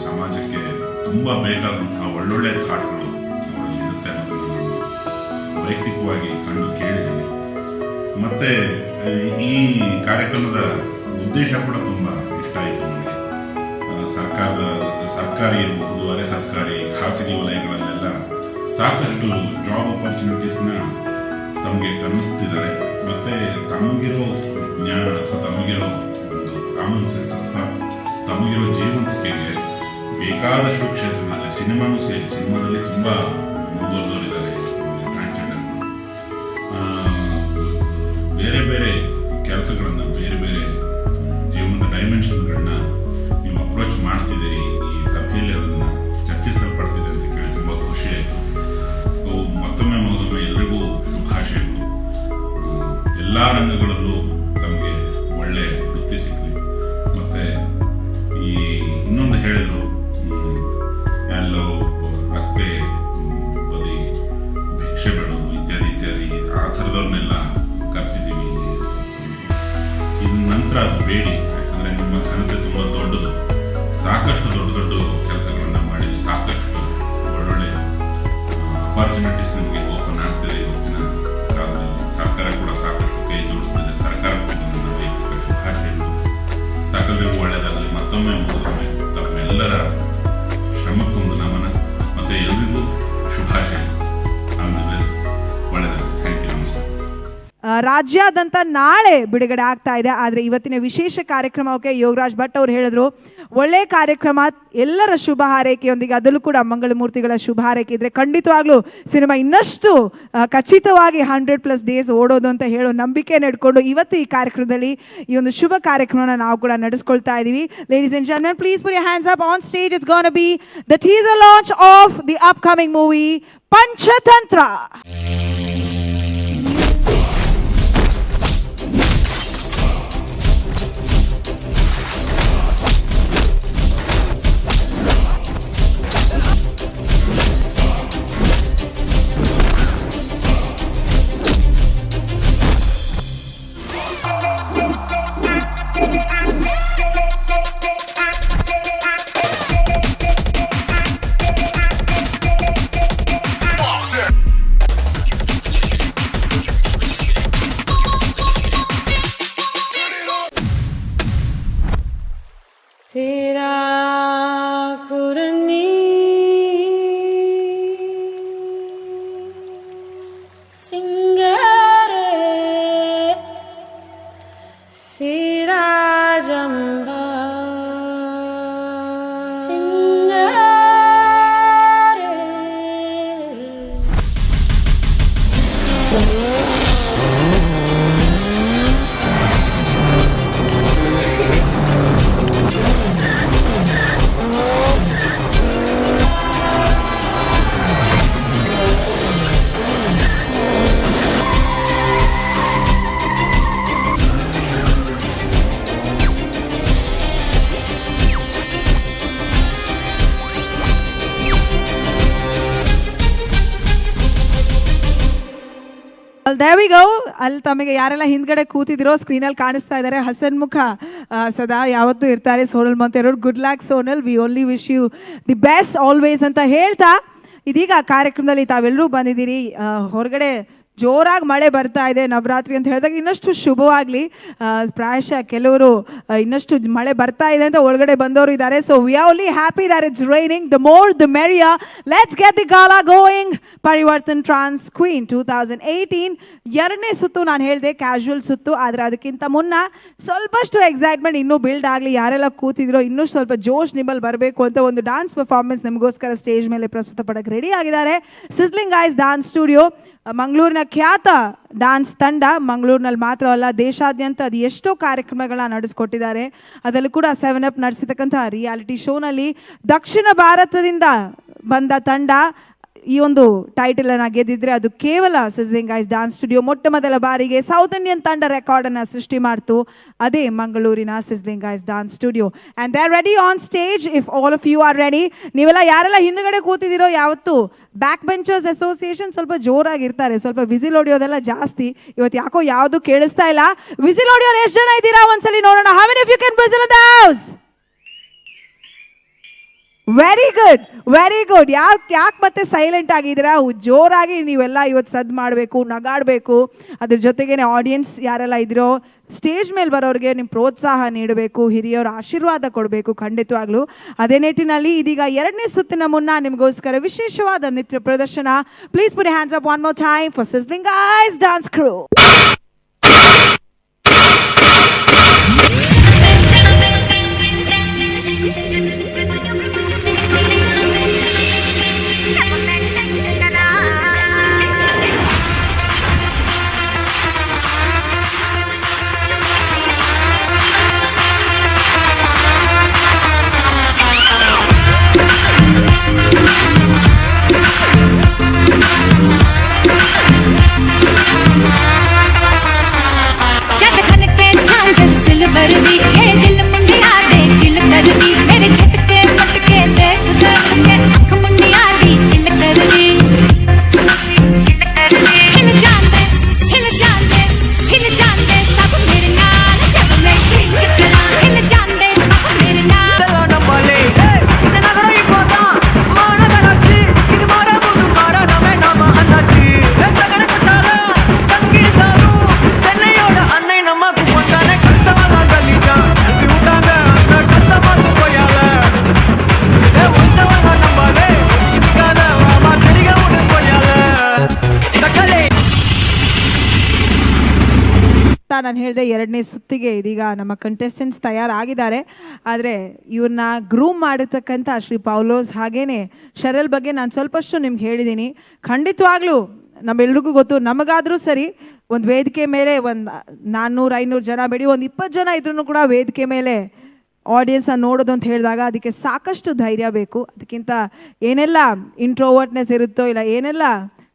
ಸಮಾಜಕ್ಕೆ ತುಂಬ ಬೇಕಾದಂತಹ ಒಳ್ಳೊಳ್ಳೆ ಥಾಟ್ಗಳು ಅವರಲ್ಲಿ ಇರುತ್ತೆ ಅನ್ನೋದನ್ನು ನಾನು ವೈಯಕ್ತಿಕವಾಗಿ ಕಂಡು ಕೇಳಿದ್ದೀನಿ. ಮತ್ತು ಈ ಕಾರ್ಯಕ್ರಮದ ಉದ್ದೇಶ ಕೂಡ ತುಂಬ ಇಷ್ಟ ಆಯಿತು ನನಗೆ. ಸರ್ಕಾರಿ ಇರಬಹುದು, ಅರೆ ಸರ್ಕಾರಿ, ಖಾಸಗಿ ವಲಯಗಳಲ್ಲೆಲ್ಲ ಸಾಕಷ್ಟು ಜಾಬ್ ಆಪರ್ಚುನಿಟೀಸ್ನ ತಮಗೆ ಕಲಿಸ್ತಿದ್ದಾರೆ. ಮತ್ತು ತಮಗಿರೋ ಜ್ಞಾನ ಅಥವಾ ತಮಗಿರೋ ಒಂದು ಕಾಮನ್ ಸೆನ್ಸ್ ಅಥವಾ ತಮಗಿರೋ ಜೀವಂತಿಕೆಗೆ ಬೇಕಾದಷ್ಟು ಕ್ಷೇತ್ರಗಳಲ್ಲಿ, ಸಿನಿಮಾನೂ ಸೇರಿ, ಸಿನಿಮಾದಲ್ಲಿ ತುಂಬ ಮುಂದುವರೆದವರಿದ್ದಾರೆ ಟ್ರಾನ್ಸ್ಜೆಂಡರ್ಗಳು. ಬೇರೆ ಬೇರೆ ಕೆಲಸಗಳನ್ನು, ಬೇರೆ ಬೇರೆ ಜೀವನದ ಡೈಮೆನ್ಷನ್ಗಳನ್ನ ನೀವು ಅಪ್ರೋಚ್ ಮಾಡ್ತಿದ್ದೀರಿ. ಈ ಸಭೆಯಲ್ಲಿ ಅದನ್ನು ಚರ್ಚಿಸಲ್ಪಡ್ತಿದೆ ಅಂತ ಕೇಳಿ ತುಂಬ ಖುಷಿ ಆಯಿತು. ಮತ್ತೊಮ್ಮೆ ಎಲ್ರಿಗೂ ಶುಭಾಶಯಗಳು. ಎಲ್ಲ ರಂಗಗಳಲ್ಲೂ ತಮಗೆ ಒಳ್ಳೆ ವೃತ್ತಿ ಸಿಗಲಿ. ಮತ್ತು ಈ ಇನ್ನೊಂದು ಹೇಳಿದರು, ಎಲ್ಲೋ ರಸ್ತೆ ಬದಿ ಭಿಕ್ಷೆ ಬೇಡೋದು ಇತ್ಯಾದಿ ಇತ್ಯಾದಿ, ಆ ಥರದವ್ರನ್ನೆಲ್ಲ ಕರೆಸಿದ್ದೀವಿ. ಇನ್ನು ನಂತರ ಅದು ಬೇಡಿ, ಯಾಕಂದರೆ ನಿಮ್ಮ ಘನತೆ ತುಂಬ ದೊಡ್ಡದು. ಸಾಕಷ್ಟು ದೊಡ್ಡ ದೊಡ್ಡ ಕೆಲಸಗಳನ್ನು ಮಾಡಿ ಸಾಕಷ್ಟು ಒಳ್ಳೊಳ್ಳೆ ಅಪಾರ್ಚುನಿಟೀಸ್ ನಿಮಗೆ ಓಪನ್ ಆಗ್ತಿದೆ. ಇವತ್ತಿನ ಕಾಲದಲ್ಲಿ ಸರ್ಕಾರ ಕೂಡ ಸಾಕಷ್ಟು ಕೈ ಜೋಡಿಸ್ತಿದೆ. ಸರ್ಕಾರಕ್ಕೂ ನನ್ನ ವೈಯಕ್ತಿಕ ಶುಭಾಶಯಗಳು. ಸಕಲರಿಗೂ ಒಳ್ಳೆಯದಾಗಲಿ. ಮತ್ತೊಮ್ಮೆ ತಮ್ಮೆಲ್ಲರ ಶ್ರಮಕ್ಕೊಂದು ನಮನ ಮತ್ತು ಎಲ್ರಿಗೂ ಶುಭಾಶಯಗಳು. ಒಳ್ಳೆಯದಾಗಲಿ. Thank you. ನಮಸ್ಕಾರ. ರಾಜ್ಯಾದ್ಯಂತ ನಾಳೆ ಬಿಡುಗಡೆ ಆಗ್ತಾ ಇದೆ. ಆದರೆ ಇವತ್ತಿನ ವಿಶೇಷ ಕಾರ್ಯಕ್ರಮಕ್ಕೆ ಯೋಗರಾಜ್ ಭಟ್ ಅವರು ಹೇಳಿದ್ರು, ಒಳ್ಳೆ ಕಾರ್ಯಕ್ರಮ, ಎಲ್ಲರ ಶುಭ ಹಾರೈಕೆಯೊಂದಿಗೆ, ಅದರಲ್ಲೂ ಕೂಡ ಮಂಗಳಮೂರ್ತಿಗಳ ಶುಭ ಹಾರೈಕೆ ಇದ್ರೆ ಖಂಡಿತವಾಗ್ಲೂ ಸಿನಿಮಾ ಇನ್ನಷ್ಟು ಖಚಿತವಾಗಿ 100+ ಡೇಸ್ ಓಡೋದು ಅಂತ ಹೇಳೋ ನಂಬಿಕೆ ನಡ್ಕೊಂಡು ಇವತ್ತು ಈ ಕಾರ್ಯಕ್ರಮದಲ್ಲಿ ಈ ಒಂದು ಶುಭ ಕಾರ್ಯಕ್ರಮನ ನಾವು ಕೂಡ ನಡೆಸ್ಕೊಳ್ತಾ ಇದ್ದೀವಿ. Ladies and gentlemen, please put your hands up. On stage it's going to be the teaser launch of the upcoming movie Panchatantra. There we go. ಅಲ್ಲಿ ತಮಗೆ ಯಾರೆಲ್ಲ ಹಿಂದ್ಗಡೆ ಕೂತಿದಿರೋ ಸ್ಕ್ರೀನಲ್ಲಿ ಕಾಣಿಸ್ತಾ ಇದ್ದಾರೆ. ಹಸನ್ಮುಖ ಸದಾ ಯಾವತ್ತೂ ಇರ್ತಾರೆ. ಸೋನಲ್ ಮಂತೇರವ್ರು, good luck Sonal, we only wish you the best always ಅಂತ ಹೇಳ್ತಾ, ಇದೀಗ ಕಾರ್ಯಕ್ರಮದಲ್ಲಿ ತಾವೆಲ್ಲರೂ ಬಂದಿದ್ದೀರಿ. ಹೊರಗಡೆ ಜೋರಾಗಿ ಮಳೆ ಬರ್ತಾ ಇದೆ ನವರಾತ್ರಿ ಅಂತ ಹೇಳಿದಾಗ ಇನ್ನಷ್ಟು ಶುಭವಾಗಲಿ. ಪ್ರಾಯಶಃ ಕೆಲವರು ಇನ್ನಷ್ಟು ಮಳೆ ಬರ್ತಾ ಇದೆ ಅಂತ ಒಳಗಡೆ ಬಂದವರು ಇದ್ದಾರೆ. So we are only happy that it's raining. The more the merrier. Let's get the gala going. Parivartan trans queen 2018 ಎರಡನೇ ಸುತ್ತು ನಾನು ಹೇಳಿದೆ ಕ್ಯಾಶುವಲ್ ಸುತ್ತು, ಆದರೆ ಅದಕ್ಕಿಂತ ಮುನ್ನ ಸ್ವಲ್ಪಷ್ಟು ಎಕ್ಸೈಟ್ಮೆಂಟ್ ಇನ್ನೂ ಬಿಲ್ಡ್ ಆಗಲಿ. ಯಾರೆಲ್ಲ ಕೂತಿದ್ರೋ ಇನ್ನೂ ಸ್ವಲ್ಪ ಜೋಶ್ ನಿಮ್ಮಲ್ಲಿ ಬರಬೇಕು ಅಂತ ಒಂದು ಡಾನ್ಸ್ ಪರ್ಫಾರ್ಮೆನ್ಸ್ ನಿಮಗೋಸ್ಕರ ಸ್ಟೇಜ್ ಮೇಲೆ ಪ್ರಸ್ತುತ ಪಡಕ್ಕೆ ರೆಡಿ ಆಗಿದ್ದಾರೆ. ಸಿಸ್ಲಿಂಗ್ ಐಸ್ ಡಾನ್ಸ್ ಸ್ಟುಡಿಯೋ, ಮಂಗಳೂರಿನ ಖ್ಯಾತ ಡಾನ್ಸ್ ತಂಡ. ಮಂಗಳೂರಿನಲ್ಲಿ ಮಾತ್ರ ಅಲ್ಲ, ದೇಶಾದ್ಯಂತ ಅದು ಎಷ್ಟೋ ಕಾರ್ಯಕ್ರಮಗಳನ್ನ ನಡೆಸ್ಕೊಟ್ಟಿದ್ದಾರೆ. ಅದರಲ್ಲೂ ಕೂಡ 7 ಅಪ್ ನಡೆಸಿರ್ತಕ್ಕಂಥ ರಿಯಾಲಿಟಿ ಶೋನಲ್ಲಿ ದಕ್ಷಿಣ ಭಾರತದಿಂದ ಬಂದ ತಂಡ ಈ ಒಂದು ಟೈಟಲನ್ನು ಗೆದ್ದಿದ್ರೆ ಅದು ಕೇವಲ ಸಿಸ್ಲಿಂಗ್ ಐಸ್ ಡಾನ್ಸ್ ಸ್ಟುಡಿಯೋ. ಮೊಟ್ಟ ಮೊದಲ ಬಾರಿಗೆ ಸೌತ್ ಇಂಡಿಯನ್ ತಂಡ ರೆಕಾರ್ಡನ್ನು ಸೃಷ್ಟಿ ಮಾಡ್ತು, ಅದೇ ಮಂಗಳೂರಿನ sizzling ice dance studio. And they are ready on stage if all of you are ready. ನೀವೆಲ್ಲ ಯಾರೆಲ್ಲ ಹಿಂದ್ಗಡೆ ಕೂತಿದ್ದೀರೋ, ಯಾವತ್ತು ಬ್ಯಾಕ್ ಬೆಂಚರ್ಸ್ ಅಸೋಸಿಯೇಷನ್ ಸ್ವಲ್ಪ ಜೋರಾಗಿರ್ತಾರೆ, ಸ್ವಲ್ಪ ವಿಸಿಲ್ ಹೊಡಿಯೋದೆಲ್ಲ ಜಾಸ್ತಿ. ಇವತ್ತು ಯಾಕೋ ಯಾವುದು ಕೇಳಿಸ್ತಾ ಇಲ್ಲ. ವಿಸಿಲ್ ಹೊಡಿಯೋರು ಎಷ್ಟು ಜನ ಇದ್ದೀರಾ ಒಂದ್ಸಲಿ ನೋಡೋಣ. How many of you can whistle in the house? Very good, very good. ಯಾಕೆ ಮತ್ತೆ ಸೈಲೆಂಟ್ ಆಗಿದ್ದೀರಾ? ಜೋರಾಗಿ ನೀವೆಲ್ಲ ಇವತ್ತು ಸದ್ದು ಮಾಡಬೇಕು, ನಗಾಡಬೇಕು. ಅದ್ರ ಜೊತೆಗೇನೆ ಆಡಿಯನ್ಸ್ ಯಾರೆಲ್ಲ ಇದ್ದೀರೋ ಸ್ಟೇಜ್ ಮೇಲೆ ಬರೋರಿಗೆ ನಿಮ್ಮ ಪ್ರೋತ್ಸಾಹ ನೀಡಬೇಕು, ಹಿರಿಯರ ಆಶೀರ್ವಾದ ಕೊಡಬೇಕು ಖಂಡಿತವಾಗ್ಲೂ. ಅದೇ ನಿಟ್ಟಿನಲ್ಲಿ ಇದೀಗ ಎರಡನೇ ಸುತ್ತಿನ ಮುನ್ನ ನಿಮಗೋಸ್ಕರ ವಿಶೇಷವಾದ ನೃತ್ಯ ಪ್ರದರ್ಶನ. Please put hands up one more time for sizzling ice dance crew. ನಾನು ಹೇಳಿದೆ ಎರಡನೇ ಸುತ್ತಿಗೆ ಇದೀಗ ನಮ್ಮ ಕಂಟೆಸ್ಟೆಂಟ್ಸ್ ತಯಾರಾಗಿದ್ದಾರೆ. ಆದರೆ ಇವ್ರನ್ನ ಗ್ರೂಮ್ ಮಾಡಿರ್ತಕ್ಕಂಥ ಶ್ರೀ ಪೌಲೋಸ್ ಹಾಗೇನೆ ಶರಲ್ ಬಗ್ಗೆ ನಾನು ಸ್ವಲ್ಪಷ್ಟು ನಿಮ್ಗೆ ಹೇಳಿದ್ದೀನಿ. ಖಂಡಿತವಾಗ್ಲೂ ನಮ್ಮೆಲ್ರಿಗೂ ಗೊತ್ತು, ನಮಗಾದರೂ ಸರಿ ಒಂದು ವೇದಿಕೆ ಮೇಲೆ ಒಂದು 400-500 ಜನ ಬೇಡಿ, ಒಂದು 20 ಜನ ಇದ್ರೂ ಕೂಡ ವೇದಿಕೆ ಮೇಲೆ ಆಡಿಯನ್ಸನ್ನು ನೋಡೋದು ಅಂತ ಹೇಳಿದಾಗ ಅದಕ್ಕೆ ಸಾಕಷ್ಟು ಧೈರ್ಯ ಬೇಕು. ಅದಕ್ಕಿಂತ ಏನೆಲ್ಲ ಇಂಟ್ರೋವರ್ಟ್ನೆಸ್ ಇರುತ್ತೋ, ಇಲ್ಲ ಏನೆಲ್ಲ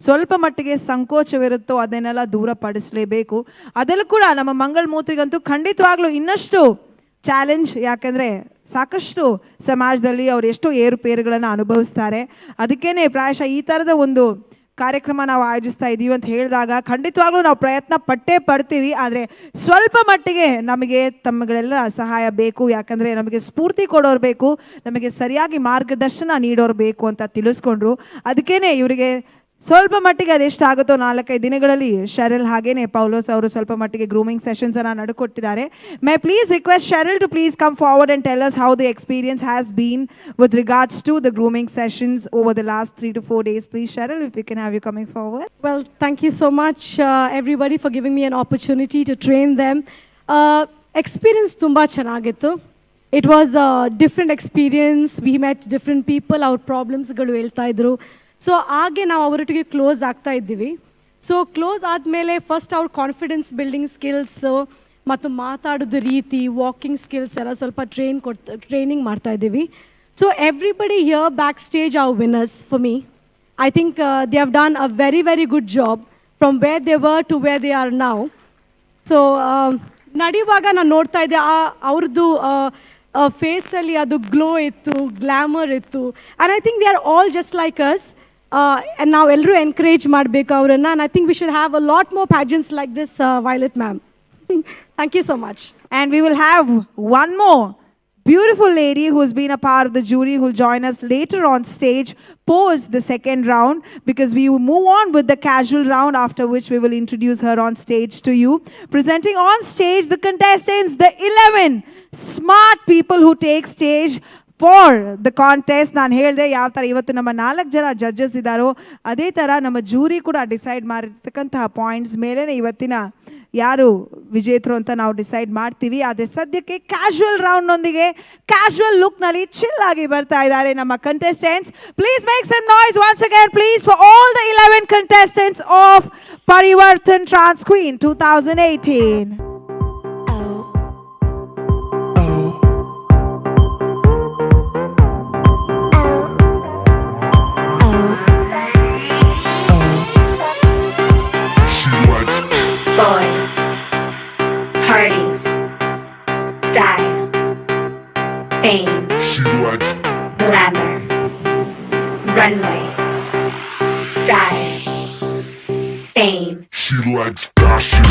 ಸ್ವಲ್ಪ ಮಟ್ಟಿಗೆ ಸಂಕೋಚವಿರುತ್ತೋ ಅದನ್ನೆಲ್ಲ ದೂರಪಡಿಸಲೇಬೇಕು. ಅದರಲ್ಲೂ ಕೂಡ ನಮ್ಮ ಮಂಗಳ್ ಮೂತ್ರಿಗಂತೂ ಖಂಡಿತವಾಗ್ಲೂ ಇನ್ನಷ್ಟು ಚಾಲೆಂಜ್. ಯಾಕಂದರೆ ಸಾಕಷ್ಟು ಸಮಾಜದಲ್ಲಿ ಅವರು ಎಷ್ಟೋ ಏರುಪೇರುಗಳನ್ನು ಅನುಭವಿಸ್ತಾರೆ. ಅದಕ್ಕೇ ಪ್ರಾಯಶಃ ಈ ಥರದ ಒಂದು ಕಾರ್ಯಕ್ರಮ ನಾವು ಆಯೋಜಿಸ್ತಾ ಇದ್ದೀವಿ ಅಂತ ಹೇಳಿದಾಗ ಖಂಡಿತವಾಗ್ಲೂ ನಾವು ಪ್ರಯತ್ನ ಪಟ್ಟೇ ಪಡ್ತೀವಿ. ಆದರೆ ಸ್ವಲ್ಪ ಮಟ್ಟಿಗೆ ನಮಗೆ ತಮ್ಮಗಳೆಲ್ಲ ಸಹಾಯ ಬೇಕು. ಯಾಕಂದರೆ ನಮಗೆ ಸ್ಫೂರ್ತಿ ಕೊಡೋರು ಬೇಕು, ನಮಗೆ ಸರಿಯಾಗಿ ಮಾರ್ಗದರ್ಶನ ನೀಡೋರು ಬೇಕು ಅಂತ ತಿಳಿಸ್ಕೊಂಡ್ರು. ಅದಕ್ಕೇ ಇವರಿಗೆ ಸ್ವಲ್ಪ ಮಟ್ಟಿಗೆ ಅದೆಷ್ಟಾಗುತ್ತೋ 4-5 ದಿನಗಳಲ್ಲಿ ಶರಲ್ ಹಾಗೇನೆ ಪೌಲೋಸ್ ಅವರು ಸ್ವಲ್ಪ ಮಟ್ಟಿಗೆ ಗ್ರೂಮಿಂಗ್ ಸೆಷನ್ಸನ್ನು ನಡ್ಕೊಟ್ಟಿದ್ದಾರೆ. My please request Sharal to please come forward and tell us how the experience has been with regards to the grooming sessions over the last 3 to 4 days. Please Cheryl, if we can have you coming forward. Well, thank you so much everybody for giving me an opportunity to train them. Experience tumba chanagittu. It was a different experience. We met different people. Our problems ಗಳು ಹೇಳ್ತಾ ಇದ್ರು. So ಹಾಗೆ ನಾವು ಅವರೊಟ್ಟಿಗೆ close ಆಗ್ತಾ ಇದ್ದೀವಿ. So close ಆದಮೇಲೆ first ಅವ್ರ ಕಾನ್ಫಿಡೆನ್ಸ್ ಬಿಲ್ಡಿಂಗ್ ಸ್ಕಿಲ್ಸು ಮತ್ತು ಮಾತಾಡೋದು ರೀತಿ, ವಾಕಿಂಗ್ ಸ್ಕಿಲ್ಸ್ ಎಲ್ಲ ಸ್ವಲ್ಪ ಟ್ರೈನಿಂಗ್ ಮಾಡ್ತಾ ಇದ್ದೀವಿ. So everybody here backstage are winners for me. I think they have done a very very good job from where they were to where they are now. So ನಡೆಯುವಾಗ ನಾನು ನೋಡ್ತಾ ಇದ್ದೆ ಅವ್ರದ್ದು ಫೇಸಲ್ಲಿ ಅದು ಗ್ಲೋ ಇತ್ತು, glamour ಇತ್ತು. And I think they are all just like us. And ನಾವು ಎಲ್ಲರೂ ಎನ್ಕರೇಜ್ ಮಾಡಬೇಕು ಅವರನ್ನು. And I think we should have a lot more pageants like this Violet ma'am. Thank you so much. And we will have one more beautiful lady who's been a part of the jury who'll join us later on stage post the second round, because we will move on with the casual round, after which we will introduce her on stage to you. Presenting on stage the contestants, the 11 smart people who take stage for the contest. ನಾನು ಹೇಳಿದೆ ಯಾವ ಥರ ಇವತ್ತು ನಮ್ಮ 4 ಜನ judges ಇದ್ದಾರೋ ಅದೇ ಥರ ನಮ್ಮ ಜೂರಿ ಕೂಡ ಡಿಸೈಡ್ ಮಾಡಿರ್ತಕ್ಕಂತಹ ಪಾಯಿಂಟ್ಸ್ ಮೇಲೇ ಇವತ್ತಿನ ಯಾರು ವಿಜೇತರು ಅಂತ ನಾವು ಡಿಸೈಡ್ ಮಾಡ್ತೀವಿ. ಅದೇ ಸದ್ಯಕ್ಕೆ ಕ್ಯಾಶುವಲ್ ರೌಂಡ್ನೊಂದಿಗೆ ಕ್ಯಾಶುವಲ್ ಲುಕ್ನಲ್ಲಿ ಚಿಲ್ ಆಗಿ ಬರ್ತಾ ಇದ್ದಾರೆ ನಮ್ಮ contestants. Please make some noise once again please for all the 11 contestants of Parivartan trans queen 2018. Boys, parties, style, fame, glamour, runway, style, fame. She likes fashion.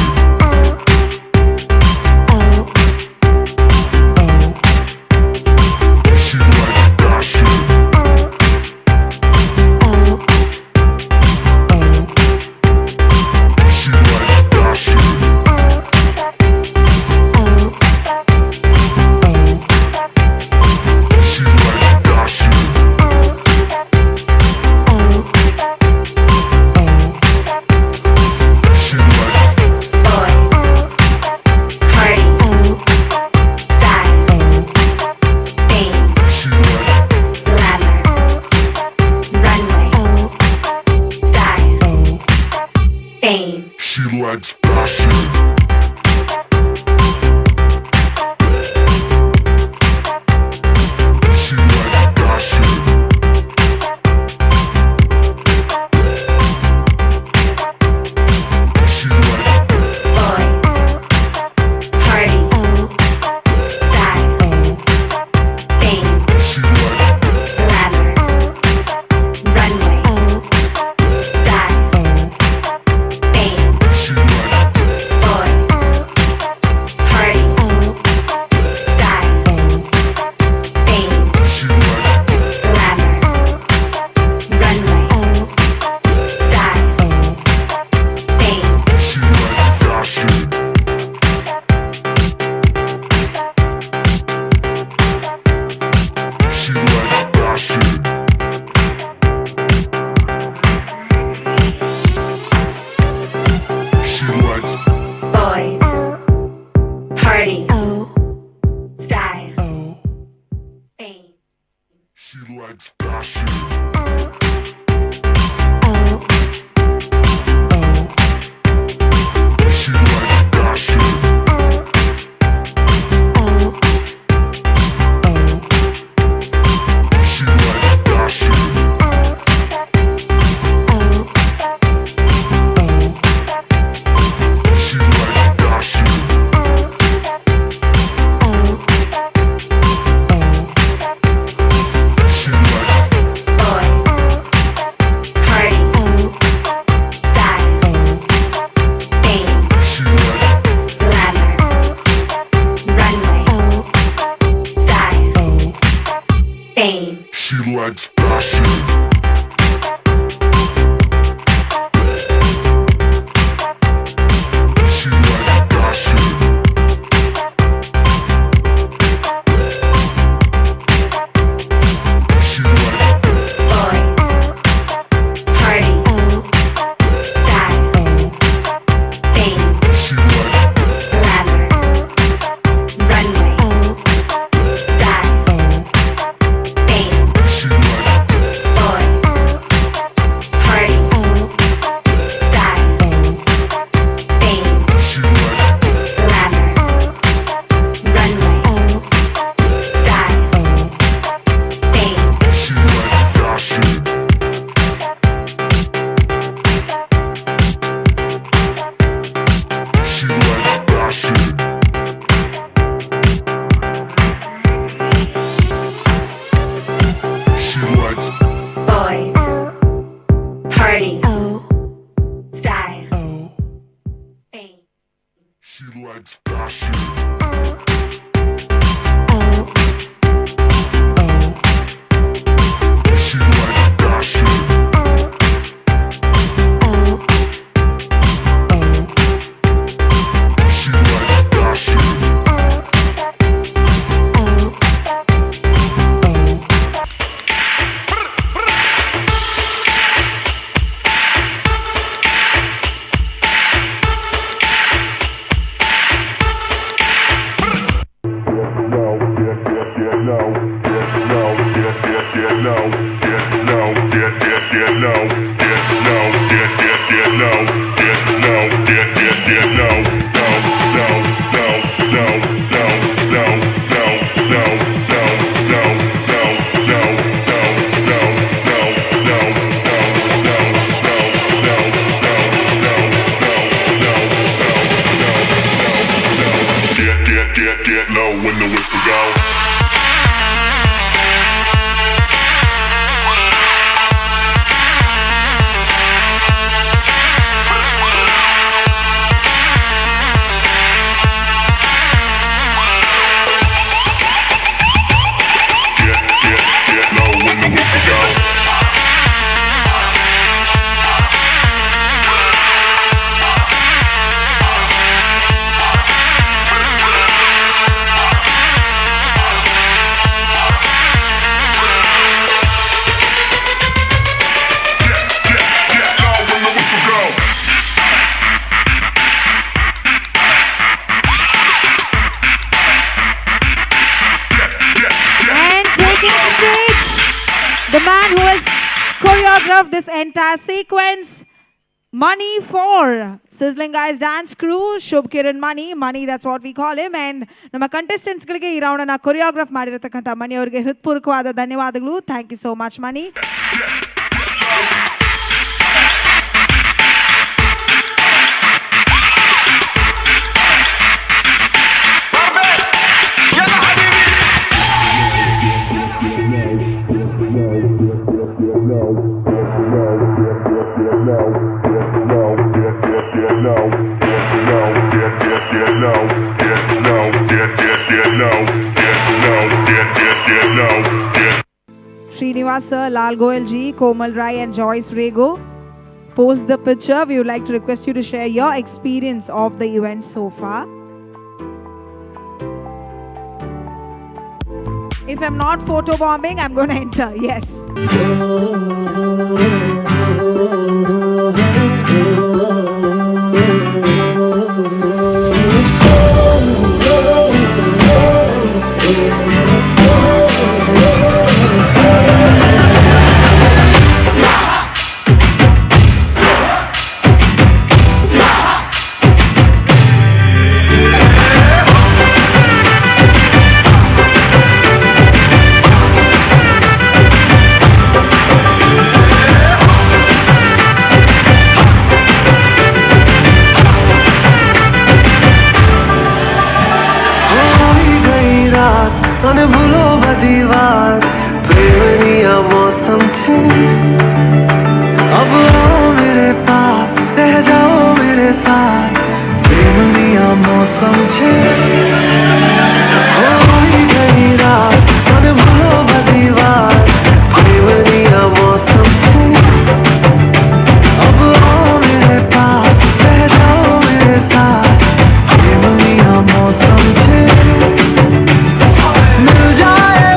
She likes fashion. She likes fashion. She likes boys, parties, style, fame. She likes glamour, runway, style, fame. She likes boys, parties, style, fame. She likes glamour, runway, style, fame. She likes fashion. She likes fashion. She likes boys, parties, style, fame. She likes fashion. She likes fashion. She likes fashion. She likes fashion. She likes boys, parties, style, fame. She likes glamour, runway, style, fame. She likes fashion. She likes fashion. She likes boys, parties, style, fame. She likes glamour, runway, style, fame. She likes boys, Get low when the whistle go. Get low when the whistle go. The man who has choreographed this entire sequence, Money for Sizzling Guys dance crew, Shubh Kiran Money, that's what we call him. And ನಮ್ಮ contestants ಗಳಿಗೆ ಈ round ಅನ್ನು choreograph ಮಾಡಿರತಕ್ಕಂತ ಮಣಿ ಅವರಿಗೆ ಹೃತ್ಪೂರ್ವಕವಾದ ಧನ್ಯವಾದಗಳು. Thank you so much Mani. Srinivas sir, Lal Goyal ji, Komal Rai and Joyce Rego, post the picture. We would like to request you to share your experience of the event so far. If I'm not photobombing, I'm going to enter. Yes. भूलो बदीवार प्रेमनिया मौसम छे अब आओ मेरे पास रह जाओ मेरे साथ प्रेमनिया मौसम छे होई गई रात मन भूलो बदीवार प्रेमनिया मौसम छे अब आओ मेरे पास रह जाओ मेरे साथ प्रेमनिया मौसम छे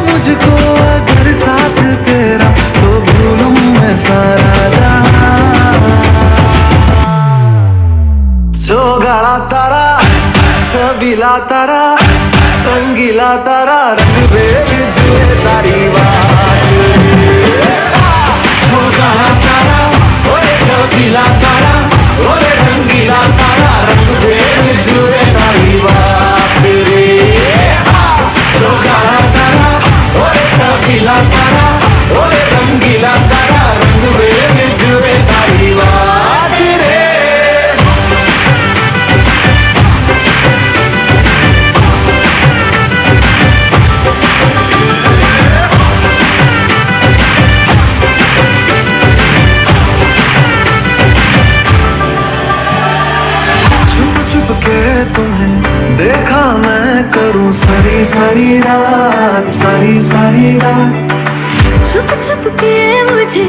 मुझको अगर साथ तेरा तो भूलूं मैं सारा जहां चौगाड़ा तारा छबीला तारा रंगीला तारा रंग बेग जुए तारी बात चौगाड़ा तारा ओए छबीला तारा ओए रंगीला तारा रंग बेग जुए तारी बात रे चौगाड़ा तारा ओए छबीला तारा ओए रंगीला तारा रंग बेग जुए तारी बात रे छुप छुप के तुम्हें देखा मैं करूं सारी सारी रात सारी सारी रात छुप छुप के मुझे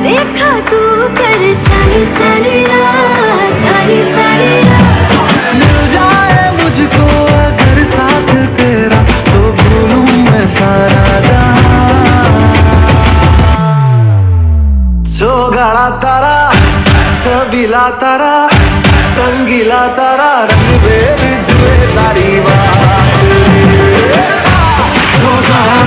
देखा तू कर सारी सारी रात सारी सारी रात मिल जाए मुझको अगर साथ तेरा तो भूलूं मैं सारा जहां चौगाड़ा तारा छबीला तारा रंगीला तारा रंग बेग जुए तारी बात चौगाड़ा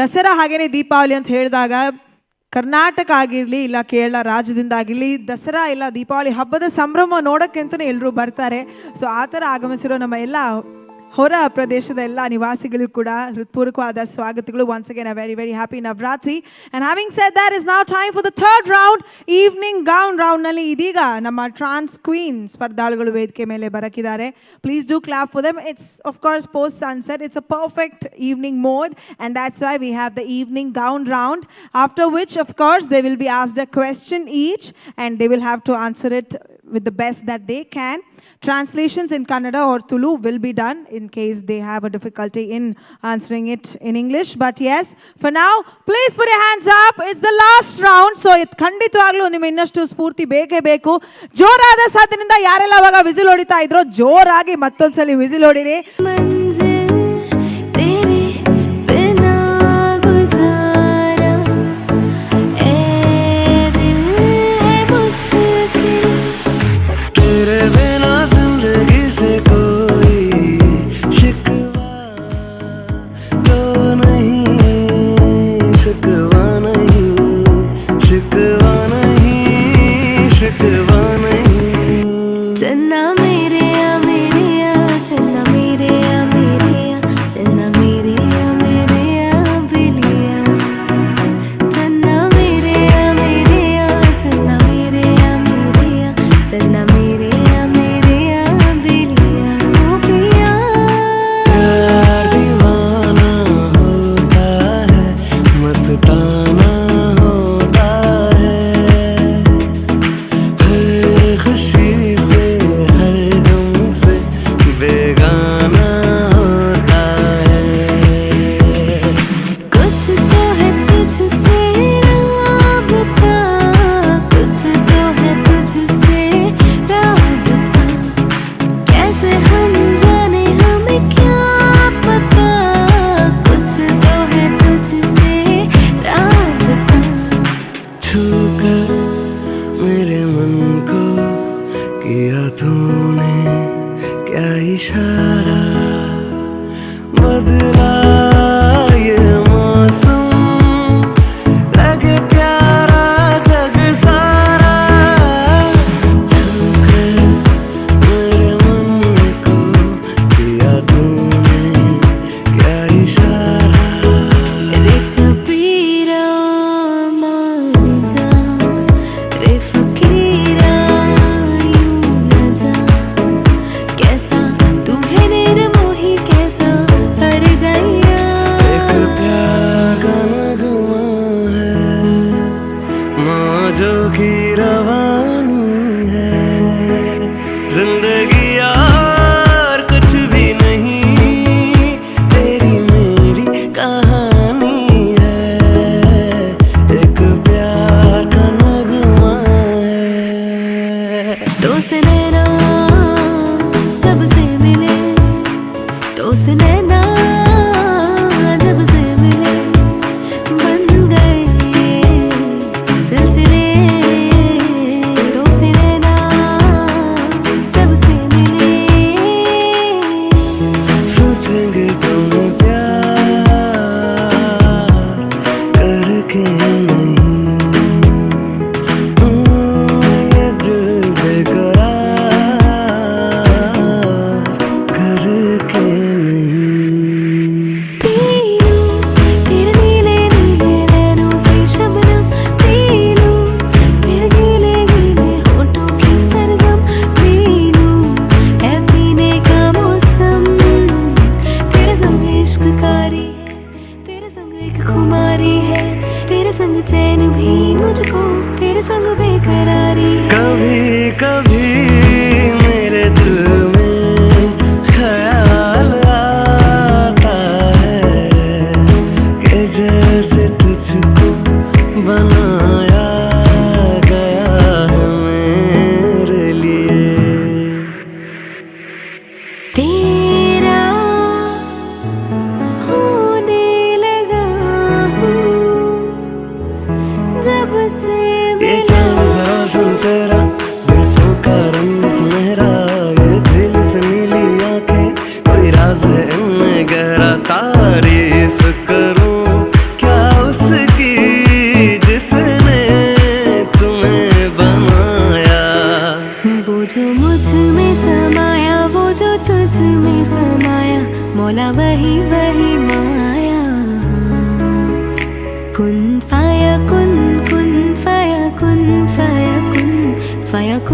ದಸರಾ ಹಾಗೆಯೇ ದೀಪಾವಳಿ ಅಂತ ಹೇಳಿದಾಗ ಕರ್ನಾಟಕ ಆಗಿರಲಿ ಇಲ್ಲ ಕೇರಳ ರಾಜ್ಯದಿಂದ ಆಗಿರಲಿ ದಸರಾ ಇಲ್ಲ ದೀಪಾವಳಿ ಹಬ್ಬದ ಸಂಭ್ರಮ ನೋಡೋಕ್ಕೆ ಅಂತಲೇ ಎಲ್ಲರೂ ಬರ್ತಾರೆ. ಸೊ ಆ ಥರ ಆಗಮಿಸಿರೋ ನಮ್ಮ ಎಲ್ಲ ಹೊರ ಪ್ರದೇಶದ ಎಲ್ಲ ನಿವಾಸಿಗಳಿಗೂ ಕೂಡ ಹೃತ್ಪೂರ್ವಕವಾದ ಸ್ವಾಗತಗಳು. Once again a very very happy Navratri. And having said that is now time for the third round, evening gown ರೌಂಡ್ನಲ್ಲಿ ಇದೀಗ ನಮ್ಮ ಟ್ರಾನ್ಸ್ ಕ್ವೀನ್ ಸ್ಪರ್ಧಾಳುಗಳು ವೇದಿಕೆ ಮೇಲೆ ಬರಕಿದ್ದಾರೆ. Please do clap for them. It's of course post sunset, it's a perfect evening mode and that's why we have the evening gown round, after which of course they will be asked a question each and they will have to answer it with the best that they can. Translations in Kannada or Tulu will be done in case they have a difficulty in answering it in English. But yes, for now, please put your hands up. It's the last round. So it ಖಂಡಿತವಾಗ್ಲೂ ನಿಮ್ಮ ಇನ್ನಷ್ಟು ಸ್ಫೂರ್ತಿ ಬೇಕೇ ಬೇಕು. ಜೋರಾದ ಸಾಧನೆಯಿಂದ ಯಾರೆಲ್ಲ ಅವಾಗ whistle ಹೊಡಿತಾ ಇದ್ರೋ ಜೋರಾಗಿ ಮತ್ತೊಂದ್ಸಲಿ ವಿಸಿಲ್ ಹೊಡಿರಿ.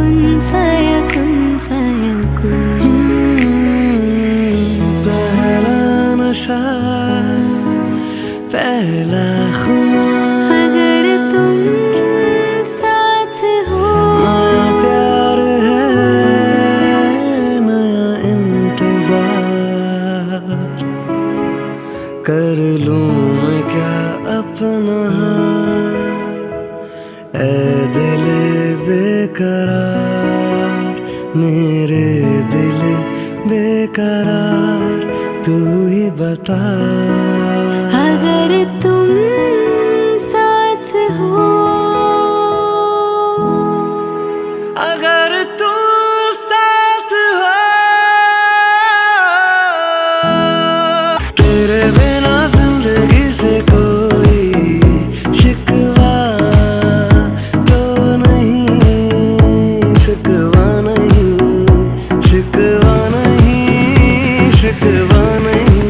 कुन फयकुन फयकुन। पहला नशा पहला खुमार, अगर तुम साथ हो नया प्यार है नया इंतजार, कर लूं मैं क्या अपना हाल, ऐ दिल बेकरार, मेरे दिल बेकरार, तू ही बता। अगर तुम साथ हो, अगर तू साथ हो, तेरे बिना जिंदगी से कोई शिकवा तो नहीं, शिकवा नहीं, शिकवा नहीं, शिकवा नहीं।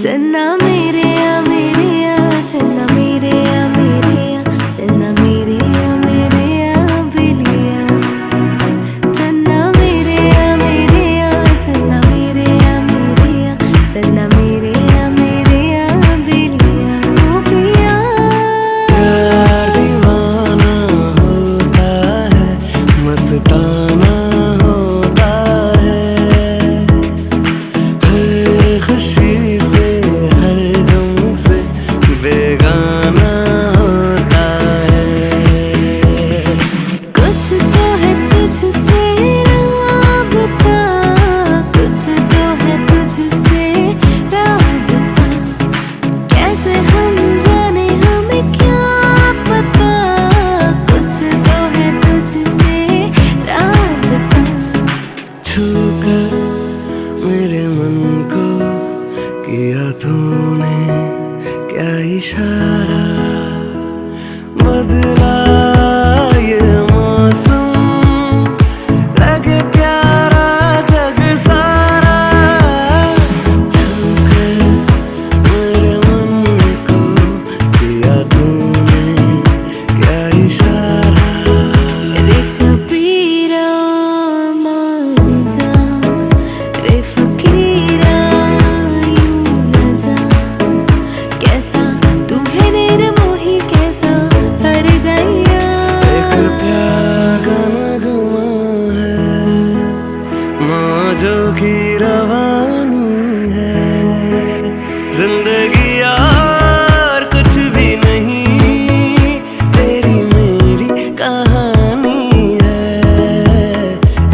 चन्ना मेरे या मेरे या, चन्ना मेरे या मेरे या, चन्ना मेरे या मेरे या बिलिया, चन्ना मेरे या मेरे या, चन्ना मेरे या मेरे या, चन्ना मेरे या मेरे या बिलिया, ओ पिया। प्यार दीवाना होता है, मस्ताना होता है, हर खुशी से हर गम से बेगाना होता है। कुछ तो है तुझसे राबता, कुछ तो है तुझसे राबता, कैसे हम जाने हमें क्या पता, कुछ तो है तुझसे राबता। छूकर मेरे मन को किया तूने क्या इशारा, बदला ये मौसम, लगे प्यारा जग सारा, छूकर मेरे मन को किया तूने क्या इशारा। रे कबीरा मान जा, रे फकीरा यूं न जा, कैसा तू है निर्मोही, कैसा तर जाइया। एक प्यार का नगमा है, मौजों की रवानी है, जिंदगी और कुछ भी नहीं, तेरी मेरी कहानी है,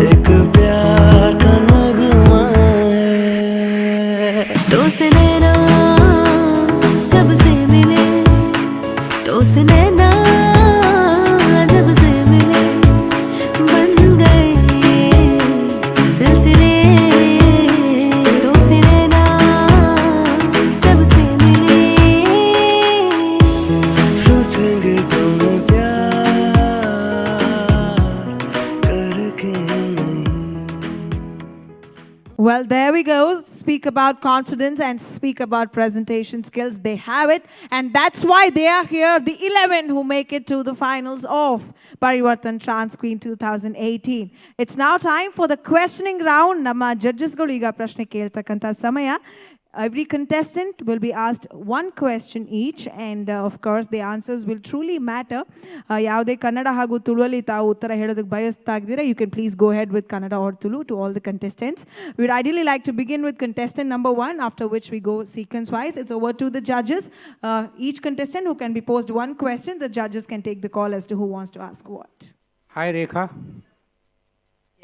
एक प्यार का नगमा है। तो से नैना जब से मिले, तो से नैना जब से मिले, बन गए सिलसिले, तो से नैना जब से मिले। सोचेंगे तुम प्यार करके नहीं। Well, there we go. Speak about confidence and speak about presentation skills. They have it. And that's why they are here, the 11 who make it to the finals of Parivartan Trans Queen 2018. It's now time for the questioning round. Nama judges ಗಳು ಈಗ ಪ್ರಶ್ನೆ ಕೇಳ್ತಕ್ಕಂತ ಸಮಯ. Every contestant will be asked one question each, and of course the answers will truly matter. ಯಾವುದೇ ಕನ್ನಡ ಹಾಗೂ ತುಳುವಲ್ಲಿ ತಾವು ಉತ್ತರ ಹೇಳೋದಕ್ಕೆ ಬಯಸ್ತಾ ಇದ್ದೀರಾ, you can please go ahead with Kannada or Tulu to all the contestants. We would ideally like to begin with contestant number 1, after which we go sequence wise. It's over to the judges. Each contestant who can be posed one question, the judges can take the call as to who wants to ask what. Hi Rekha.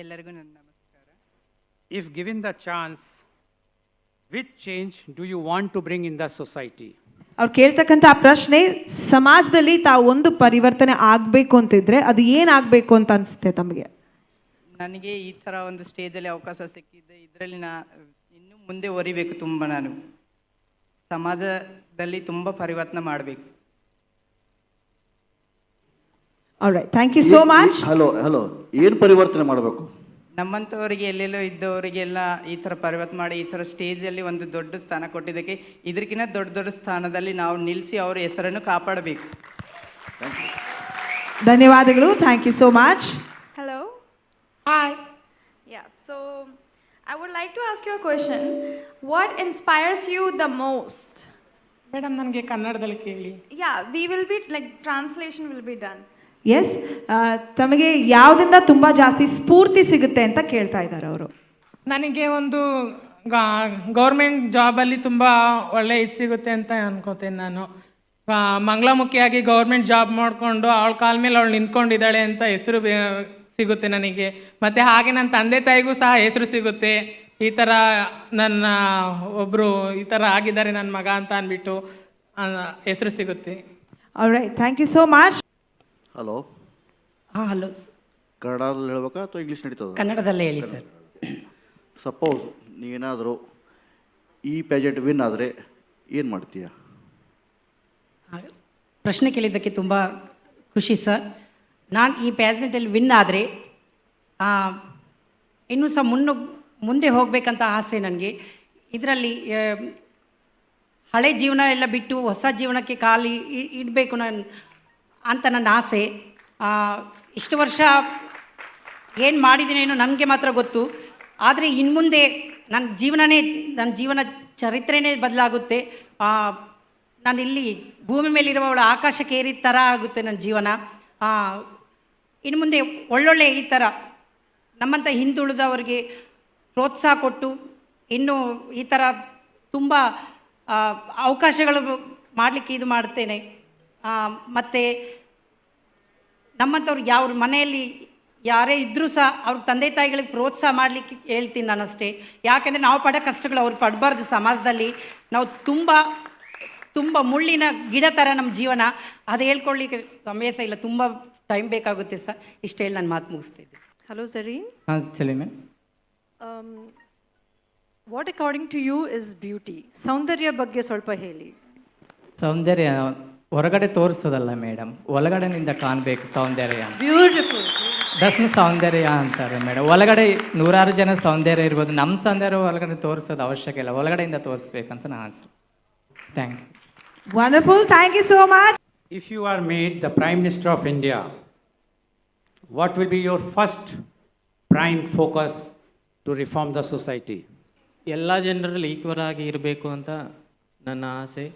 ಎಲ್ಲರಿಗೂ ನನ್ನ ನಮಸ್ಕಾರ. If given the chance, which change do you want to bring in the society? ಅವ್ರು ಕೇಳ್ತಕ್ಕಂಥ ಪ್ರಶ್ನೆ, ಸಮಾಜದಲ್ಲಿ ತಾವು ಒಂದು ಪರಿವರ್ತನೆ ಆಗಬೇಕು ಅಂತಿದ್ರೆ ಅದು ಏನಾಗಬೇಕು ಅಂತ ಅನಿಸುತ್ತೆ ತಮಗೆ? ನನಗೆ ಈ ಥರ ಒಂದು ಸ್ಟೇಜಲ್ಲಿ ಅವಕಾಶ ಸಿಕ್ಕಿದ್ದೆ, ಇದರಲ್ಲಿ ಇನ್ನೂ ಮುಂದೆ ಒರಿಬೇಕು. ತುಂಬ ನಾನು ಸಮಾಜದಲ್ಲಿ ತುಂಬ ಪರಿವರ್ತನೆ ಮಾಡಬೇಕು. All right, thank you so much. Hello ಏನು ಪರಿವರ್ತನೆ ಮಾಡಬೇಕು? ನಮ್ಮಂಥವರಿಗೆ ಎಲ್ಲೆಲ್ಲೋ ಇದ್ದವರಿಗೆಲ್ಲ ಈ ಥರ ಪರಿವರ್ತನೆ ಮಾಡಿ ಈ ಥರ ಸ್ಟೇಜಲ್ಲಿ ಒಂದು ದೊಡ್ಡ ಸ್ಥಾನ ಕೊಟ್ಟಿದ್ದಕ್ಕೆ ಇದಕ್ಕಿಂತ ದೊಡ್ಡ ದೊಡ್ಡ ಸ್ಥಾನದಲ್ಲಿ ನಾವು ನಿಲ್ಲಿಸಿ ಅವರ ಹೆಸರನ್ನು ಕಾಪಾಡಬೇಕು. ಧನ್ಯವಾದಗಳು. Thank you so much. Hello, Hi. Yeah, so I would like to ask you a question. What inspires you the most? Madam ನನಗೆ ಕನ್ನಡದಲ್ಲಿ ಕೇಳಿ. Yeah, we will be like translation will be done. Yes, ತಮಗೆ ಯಾವುದರಿಂದ ತುಂಬ ಜಾಸ್ತಿ ಸ್ಫೂರ್ತಿ ಸಿಗುತ್ತೆ ಅಂತ ಕೇಳ್ತಾ ಇದ್ದಾರೆ ಅವರು. ನನಗೆ ಒಂದು ಗೌರ್ಮೆಂಟ್ ಜಾಬಲ್ಲಿ ತುಂಬ ಒಳ್ಳೆ ಇದು ಸಿಗುತ್ತೆ ಅಂತ ಅನ್ಕೋತೀನಿ ನಾನು. ಮಂಗಳಮುಖಿಯಾಗಿ ಗೌರ್ಮೆಂಟ್ ಜಾಬ್ ಮಾಡಿಕೊಂಡು ಅವಳ ಕಾಲ ಮೇಲೆ ಅವಳು ನಿಂತ್ಕೊಂಡಿದ್ದಾಳೆ ಅಂತ ಹೆಸರು ಸಿಗುತ್ತೆ ನನಗೆ. ಮತ್ತು ಹಾಗೆ ನನ್ನ ತಂದೆ ತಾಯಿಗೂ ಸಹ ಹೆಸರು ಸಿಗುತ್ತೆ. ಈ ಥರ ನನ್ನ ಒಬ್ಬರು ಈ ಥರ ಆಗಿದ್ದಾರೆ ನನ್ನ ಮಗ ಅಂತ ಅಂದ್ಬಿಟ್ಟು ಹೆಸರು ಸಿಗುತ್ತೆ. Alright, thank you so much. Hello. ಹಾಂ, ಹಲೋ. ಕನ್ನಡದಲ್ಲಿ ಹೇಳ್ಬೇಕಾ ಅಥವಾ ಇಂಗ್ಲೀಷ್ ನಡೀತದೆ? ಕನ್ನಡದಲ್ಲೇ ಹೇಳಿ ಸರ್. ಸಪೋಸ್ ನೀವೇನಾದರೂ ಈ ಪೇಜೆಂಟ್ ವಿನ್ ಆದರೆ ಏನು ಮಾಡ್ತೀಯ? ಪ್ರಶ್ನೆ ಕೇಳಿದ್ದಕ್ಕೆ ತುಂಬ ಖುಷಿ ಸರ್. ನಾನು ಈ ಪ್ಯಾಜೆಂಟಲ್ಲಿ ವಿನ್ ಆದರೆ ಇನ್ನೂ ಸಹ ಮುಂದೆ ಹೋಗಬೇಕಂತ ಆಸೆ ನನಗೆ. ಇದರಲ್ಲಿ ಹಳೆ ಜೀವನ ಎಲ್ಲ ಬಿಟ್ಟು ಹೊಸ ಜೀವನಕ್ಕೆ ಕಾಲು ಇಡಬೇಕು ಅಂತ ನನ್ನ ಆಸೆ. ಇಷ್ಟು ವರ್ಷ ಏನು ಮಾಡಿದ್ದೀನೇನೋ ನನಗೆ ಮಾತ್ರ ಗೊತ್ತು. ಆದರೆ ಇನ್ನು ಮುಂದೆ ನನ್ನ ಜೀವನ ಚರಿತ್ರೆನೇ ಬದಲಾಗುತ್ತೆ. ನಾನಿಲ್ಲಿ ಭೂಮಿ ಮೇಲಿರುವವಳ ಆಕಾಶಕ್ಕೆ ಏರಿದ ಥರ ಆಗುತ್ತೆ ನನ್ನ ಜೀವನ. ಇನ್ನು ಮುಂದೆ ಒಳ್ಳೊಳ್ಳೆ ಈ ಥರ ನಮ್ಮಂಥ ಹಿಂದುಳಿದವರಿಗೆ ಪ್ರೋತ್ಸಾಹ ಕೊಟ್ಟು ಇನ್ನೂ ಈ ಥರ ತುಂಬ ಅವಕಾಶಗಳು ಮಾಡಲಿಕ್ಕೆ ಇದು ಮಾಡ್ತೇನೆ. ಮತ್ತು ನಮ್ಮಂಥವ್ರು ಯಾವ ಮನೆಯಲ್ಲಿ ಯಾರೇ ಇದ್ದರೂ ಸಹ ಅವ್ರ ತಂದೆ ತಾಯಿಗಳಿಗೆ ಪ್ರೋತ್ಸಾಹ ಮಾಡಲಿಕ್ಕೆ ಹೇಳ್ತೀನಿ ನಾನಷ್ಟೇ. ಯಾಕೆಂದರೆ ನಾವು ಪಡೋ ಕಷ್ಟಗಳು ಅವ್ರು ಪಡಬಾರ್ದು. ಸಮಾಜದಲ್ಲಿ ನಾವು ತುಂಬ ಮುಳ್ಳಿನ ಗಿಡ ಥರ ನಮ್ಮ ಜೀವನ. ಅದು ಹೇಳ್ಕೊಳ್ಳಿಕ್ಕೆ ಸಮಯ ಸಹ ಇಲ್ಲ, ತುಂಬ ಟೈಮ್ ಬೇಕಾಗುತ್ತೆ ಸರ್. ಇಷ್ಟು ಹೇಳಿ ನಾನು ಮಾತು ಮುಗಿಸ್ತಿದ್ದೆ. ಹಲೋ ಜರೀನ್. ಹಾಂ ಹೇಳಿ ma'am. What according to you is beauty? ಸೌಂದರ್ಯ ಬಗ್ಗೆ ಸ್ವಲ್ಪ ಹೇಳಿ. ಸೌಂದರ್ಯ ಹೊರಗಡೆ ತೋರಿಸೋದಲ್ಲ ಮೇಡಮ್, ಒಳಗಡೆನಿಂದ ಕಾಣಬೇಕು ಸೌಂದರ್ಯ. ಬ್ಯೂಟಿಫುಲ್. ದಟ್ಸ್ ಸೌಂದರ್ಯ ಅಂತಾರೆ ಮೇಡಮ್. ಒಳಗಡೆ ನೂರಾರು ಜನ ಸೌಂದರ್ಯ ಇರ್ಬೋದು, ನಮ್ಮ ಸೌಂದರ್ಯ ಒಳಗಡೆ ತೋರಿಸೋದು ಅವಶ್ಯಕ ಇಲ್ಲ, ಒಳಗಡೆಯಿಂದ ತೋರಿಸ್ಬೇಕಂತ ನಾನು ಅನಿಸ್ತು. Thank you. Wonderful, thank you so much. If you are made the Prime Minister of India, what will be your first prime focus to reform the society? ಎಲ್ಲ ಜನರಲ್ಲಿ ಈಕ್ವಲ್ ಆಗಿ ಇರಬೇಕು ಅಂತ ನನ್ನ ಆಸೆ.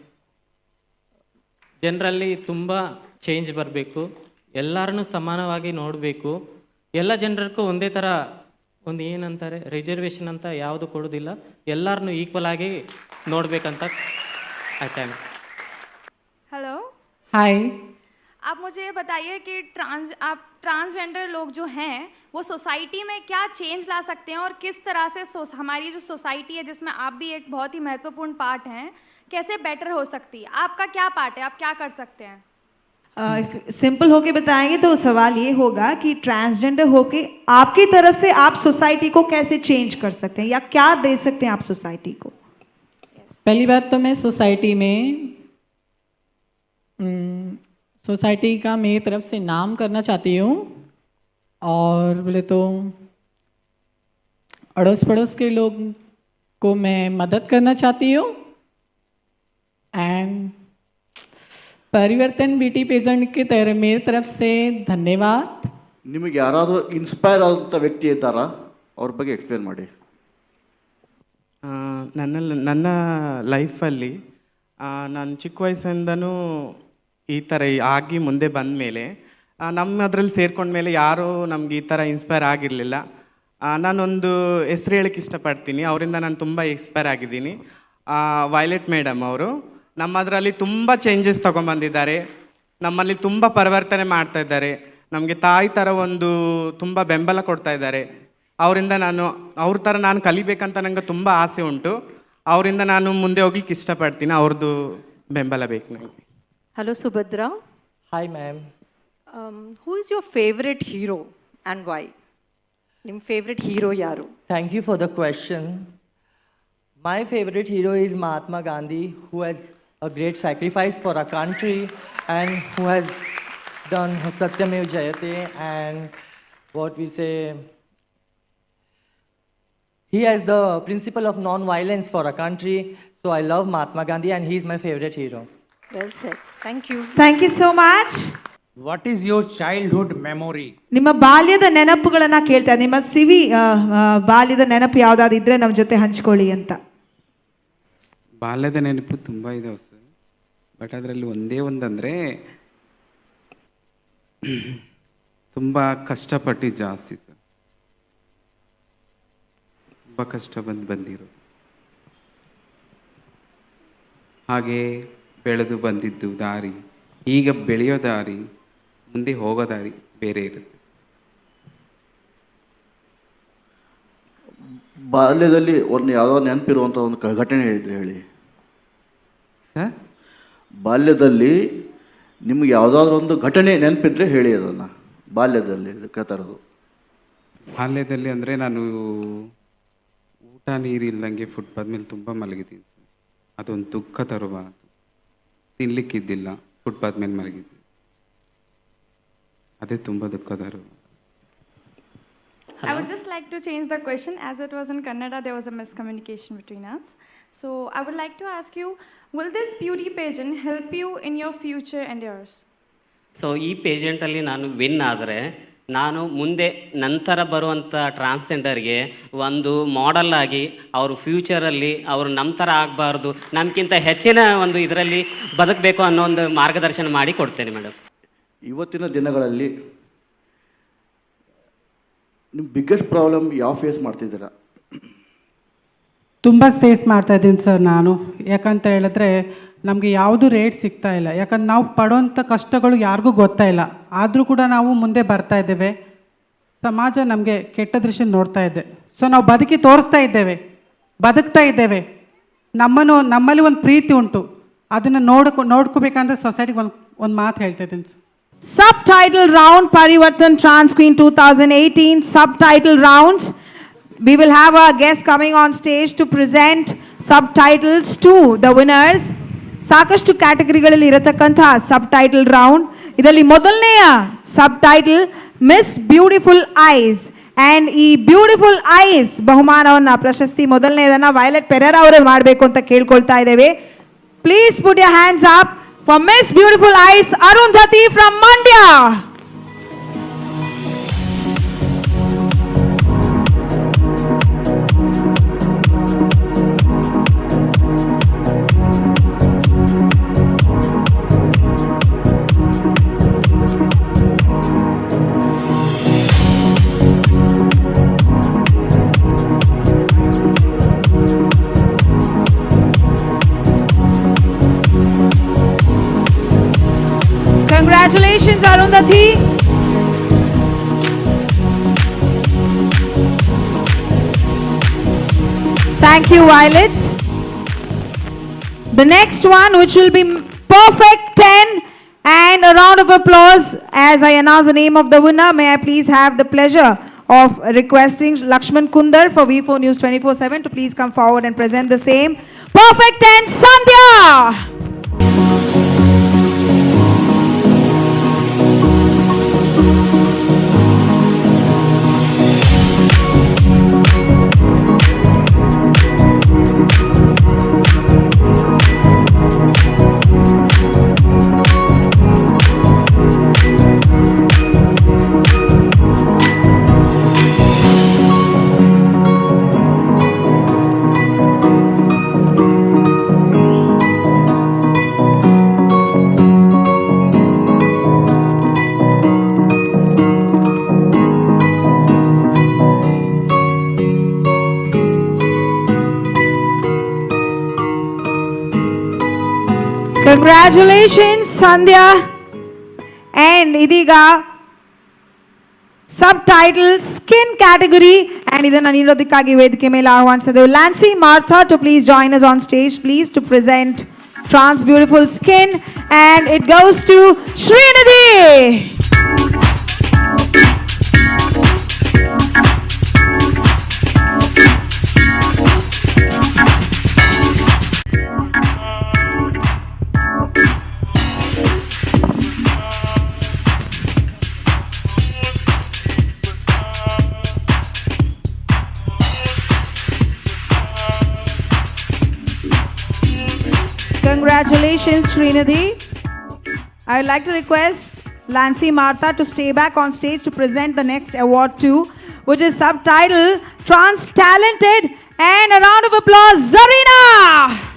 ಜನರಲ್ಲಿ ತುಂಬ ಚೇಂಜ್ ಬರಬೇಕು, ಎಲ್ಲರನ್ನೂ ಸಮಾನವಾಗಿ ನೋಡಬೇಕು. ಎಲ್ಲ ಜನರಿಗೂ ಒಂದೇ ಥರ ಒಂದು ಏನಂತಾರೆ ರಿಸರ್ವೇಷನ್ ಅಂತ ಯಾವುದು ಕೊಡೋದಿಲ್ಲ, ಎಲ್ಲರನ್ನೂ ಈಕ್ವಲ್ ಆಗಿ ನೋಡಬೇಕಂತ ಆಯ್ತಾ. हेलो. ಹಾಯ್. आप मुझे ये बताइए कि ट्रांसजेंडर लोग जो हैं वो सोसाइटी में क्या चेंज ला सकते हैं और किस तरह से हमारी जो सोसाइटी है जिसमें आप भी एक बहुत ही महत्वपूर्ण पार्ट हैं, कैसे बेटर हो सकती है? आपका क्या पार्ट है, आप क्या कर सकते हैं? सिंपल होके बताएंगे तो सवाल ये होगा कि ट्रांसजेंडर होके आपकी तरफ से आप सोसाइटी को कैसे चेंज कर सकते हैं या क्या दे सकते हैं आप सोसाइटी को? पहली बात तो मैं सोसाइटी में सोसाइटी का मेरी तरफ से नाम करना चाहती हूँ. और बोले तो अड़ोस पड़ोस के लोग को मैं मदद करना चाहती हूँ. एंड परिवर्तन ब्यूटी पेजेंट की तरह मेरी तरफ से धन्यवाद. ನಿಮಗೆ ಯಾರಾದರೂ ಇನ್ಸ್ಪೈರ್ ಆದಂಥ ವ್ಯಕ್ತಿ ಇದ್ದಾರಾ? ಅವ್ರ ಬಗ್ಗೆ ಎಕ್ಸ್ಪ್ಲೇನ್ ಮಾಡಿ. ನನ್ನ ಲೈಫಲ್ಲಿ ನಾನು ಚಿಕ್ಕ ವಯಸ್ಸಿಂದನೂ ಈ ಥರ ಆಗಿ ಮುಂದೆ ಬಂದ ಮೇಲೆ ನಮ್ಮ ಅದರಲ್ಲಿ ಸೇರ್ಕೊಂಡ್ಮೇಲೆ ಯಾರೂ ನಮ್ಗೆ ಈ ಥರ ಇನ್ಸ್ಪೈರ್ ಆಗಿರಲಿಲ್ಲ. ನಾನೊಂದು ಹೆಸ್ರು ಹೇಳಕ್ಕೆ ಇಷ್ಟಪಡ್ತೀನಿ, ಅವರಿಂದ ನಾನು ತುಂಬ ಇನ್ಸ್ಪೈರ್ ಆಗಿದ್ದೀನಿ. ವೈಲೆಟ್ ಮೇಡಮ್ ಅವರು ನಮ್ಮದರಲ್ಲಿ ತುಂಬ ಚೇಂಜಸ್ ತೊಗೊಂಬಂದಿದ್ದಾರೆ, ನಮ್ಮಲ್ಲಿ ತುಂಬ ಪರಿವರ್ತನೆ ಮಾಡ್ತಾಯಿದ್ದಾರೆ, ನಮಗೆ ತಾಯಿ ಥರ ಒಂದು ತುಂಬ ಬೆಂಬಲ ಕೊಡ್ತಾ ಇದ್ದಾರೆ. ಅವರಿಂದ ಅವ್ರ ಥರ ನಾನು ಕಲಿಬೇಕಂತ ನನಗೆ ತುಂಬ ಆಸೆ ಉಂಟು. ಅವರಿಂದ ನಾನು ಮುಂದೆ ಹೋಗ್ಲಿಕ್ಕೆ ಇಷ್ಟಪಡ್ತೀನಿ, ಅವ್ರದ್ದು ಬೆಂಬಲ ಬೇಕು ನನಗೆ. Hello Subhadra. Hi ma'am. Who is your favorite hero and why? Your favorite hero yaru? Thank you for the question. My favorite hero is Mahatma Gandhi, who has a great sacrifice for our country and who has done Satyamev Jayate, and what we say, he has the principle of non-violence for our country. So I love Mahatma Gandhi and he is my favorite hero. Well said. Thank you. Thank you so much. What is your childhood memory? ನಿಮ್ಮ ಬಾಲ್ಯದ ನೆನಪುಗಳನ್ನ ಕೇಳ್ತಾ, ನಿಮ್ಮ C V ಬಾಲ್ಯದ ನೆನಪು ಯಾವ್ದಾದ್ರು ಇದ್ರೆ ನಮ್ಮ ಜೊತೆ ಹಂಚ್ಕೊಳ್ಳಿ ಅಂತ. ಬಾಲ್ಯದ ನೆನಪು ತುಂಬ ಇದಾವೆ ಸರ್, ಬಟ್ ಅದರಲ್ಲಿ ಒಂದೇ ಒಂದಂದರೆ ತುಂಬ ಕಷ್ಟಪಟ್ಟಿದ್ದು ಜಾಸ್ತಿ ಸರ್, ತುಂಬ ಕಷ್ಟ ಬಂದಿರೋದು. ಹಾಗೆ ಬೆಳೆದು ಬಂದಿದ್ದು ದಾರಿ, ಈಗ ಬೆಳೆಯೋ ದಾರಿ, ಮುಂದೆ ಹೋಗೋ ದಾರಿ ಬೇರೆ ಇರುತ್ತೆ. ಬಾಲ್ಯದಲ್ಲಿ ಒಂದು ಯಾವುದೋ ನೆನಪಿರುವಂಥ ಒಂದು ಘಟನೆ ಹೇಳಿದ್ರಿ, ಹೇಳಿ ಸರ್. ಬಾಲ್ಯದಲ್ಲಿ ನಿಮ್ಗೆ ಯಾವುದಾದ್ರೂ ಒಂದು ಘಟನೆ ನೆನಪಿದ್ರೆ ಹೇಳಿ ಅದನ್ನು. ಬಾಲ್ಯದಲ್ಲಿ ಕೇಳ್ತಾ ಇರೋದು. ಬಾಲ್ಯದಲ್ಲಿ ಅಂದರೆ ನಾನು ಊಟ ನೀರಿಲ್ದಂಗೆ ಫುಟ್ಪಾತ್ ಮೇಲೆ ತುಂಬ ಮಲಗಿದ್ದೀನಿ ಸರ್. ಅದೊಂದು ದುಃಖ ತರುವ, ತಿನ್ನಲಿಕ್ಕಿದ್ದಿಲ್ಲ, ಫುಟ್ಪಾತ್ ಮೇಲೆ ಮಲಗಿದ್ದೆ, ಅದೇ ತುಂಬ ದುಃಖ ತರುವ. I would just like to change the question. As it was in Kannada, there was a miscommunication between us. So I would like to ask you, will this beauty pageant help you in your future endeavors? So ಈ ಪೇಜೆಂಟಲ್ಲಿ ನಾನು win ಆದರೆ ನಾನು ಮುಂದೆ ನಂತರ ಬರುವಂಥ ಟ್ರಾನ್ಸ್ಜೆಂಡರ್ಗೆ ಒಂದು model ಆಗಿ ಅವರು ಫ್ಯೂಚರಲ್ಲಿ ಅವರು ನಮ್ಮ ಥರ ಆಗಬಾರ್ದು, ನಮಗಿಂತ ಹೆಚ್ಚಿನ ಒಂದು ಇದರಲ್ಲಿ ಬದುಕಬೇಕು ಅನ್ನೋ ಒಂದು ಮಾರ್ಗದರ್ಶನ ಮಾಡಿ ಕೊಡ್ತೇನೆ ಮೇಡಮ್. ಇವತ್ತಿನ ದಿನಗಳಲ್ಲಿ ನಿಮ್ಮ ಬಿಗ್ಗೆಸ್ಟ್ ಪ್ರಾಬ್ಲಮ್ ಯಾವ ಫೇಸ್ ಮಾಡ್ತಿದ್ದೀರಾ? ತುಂಬ ಫೇಸ್ ಮಾಡ್ತಾಯಿದ್ದೀನಿ ಸರ್ ನಾನು. ಯಾಕಂತ ಹೇಳಿದ್ರೆ ನಮಗೆ ಯಾವುದು ರೇಟ್ ಸಿಗ್ತಾ ಇಲ್ಲ. ಯಾಕಂದ್ರೆ ನಾವು ಪಡೋವಂಥ ಕಷ್ಟಗಳು ಯಾರಿಗೂ ಗೊತ್ತಾ ಇಲ್ಲ. ಆದರೂ ಕೂಡ ನಾವು ಮುಂದೆ ಬರ್ತಾ ಇದ್ದೇವೆ. ಸಮಾಜ ನಮಗೆ ಕೆಟ್ಟ ದೃಶ್ಯ ನೋಡ್ತಾ ಇದೆ. ಸೊ ನಾವು ಬದುಕಿ ತೋರಿಸ್ತಾ ಇದ್ದೇವೆ, ಬದುಕ್ತಾ ಇದ್ದೇವೆ. ನಮ್ಮಲ್ಲಿ ಒಂದು ಪ್ರೀತಿ ಉಂಟು, ಅದನ್ನು ನೋಡ್ಕೋಬೇಕಂದ್ರೆ ಸೊಸೈಟಿಗೆ ಒಂದು ಮಾತು ಹೇಳ್ತಾ ಇದ್ದೀನಿ sir. Subtitle round, Parivartan Trans Queen 2018 subtitle rounds. We will have our guests coming on stage to present subtitles to the winners. ಸಾಕಷ್ಟು ಕ್ಯಾಟಗರಿಗಳಲ್ಲಿ ಇರತಕ್ಕಂತಹ ಸಬ್ಟೈಟಲ್ ರೌಂಡ್. ಇದರಲ್ಲಿ ಮೊದಲನೆಯ subtitle miss beautiful ice, and ಈ ಬ್ಯೂಟಿಫುಲ್ ಐಸ್ ಬಹುಮಾನವನ್ನು ಪ್ರಶಸ್ತಿ ಮೊದಲನೇದನ್ನು violet Pereira ಅವರೇ ಮಾಡಬೇಕು ಅಂತ ಕೇಳ್ಕೊಳ್ತಾ ಇದ್ದೇವೆ. Please put your hands up for Miss Beautiful Eyes, Arundhati from Mandya. Congratulations, Arundhati. Thank you, Violet. The next one, which will be Perfect 10, and a round of applause as I announce the name of the winner. May I please have the pleasure of requesting Lakshman Kundar for V4 News 24/7 to please come forward and present the same. Perfect 10, Sandhya. Congratulations, Sandhya. And idiga subtitle skin category, and idanna ನೀಡೋದಕ್ಕಾಗಿ ವೇದಿಕೆ ಮೇಲೆ ಆಹ್ವಾನಿಸಿದೆವು Lancy Martha to please join us on stage, please, to present Trans Beautiful Skin, and it goes to Srinidhi. Congratulations, Srinidhi. I would like to request Lancy Martha to stay back on stage to present the next award too, which is subtitled Trans Talented. And a round of applause, Zarina!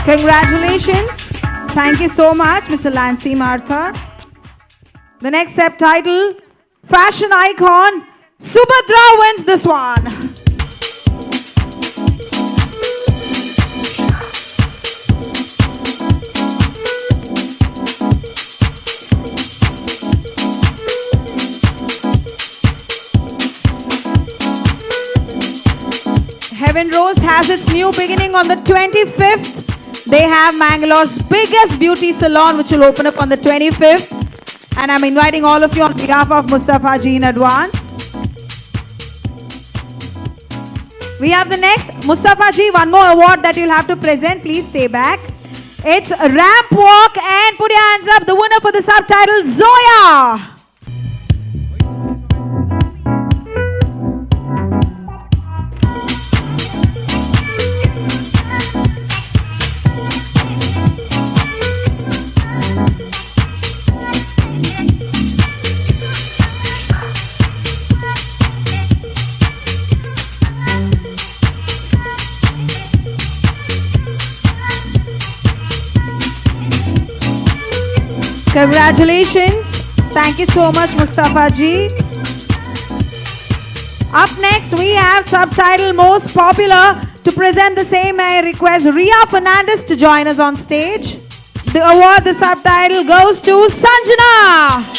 Congratulations. Thank you so much, Mr. Lancy Martha. The next subtitle, Fashion Icon, Subhadra wins this one. Heaven Rose has its new beginning on the 25th. They have Mangalore's biggest beauty salon, which will open up on the 25th. And I'm inviting all of you on behalf of Mustafa Ji in advance. We have the next, Mustafa Ji, one more award that you'll have to present. Please stay back. It's Ramp Walk, and put your hands up. The winner for the subtitle, Zoya. Congratulations. Thank you so much, Mustafa Ji. Up next, we have subtitle Most Popular. To present the same, I request Ria Fernandez to join us on stage. The award, the subtitle goes to Sanjana.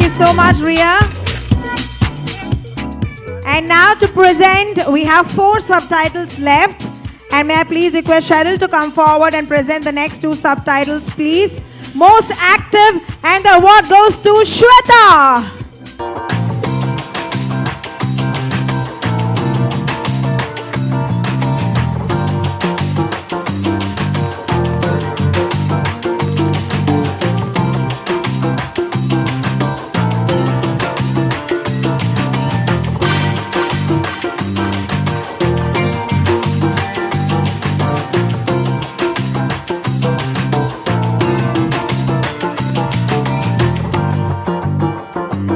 So much, Ria. And now to present, we have 4 subtitles left. And may I please request Cheryl to come forward and present the next 2 subtitles, please. Most active, and the award goes to Shweta.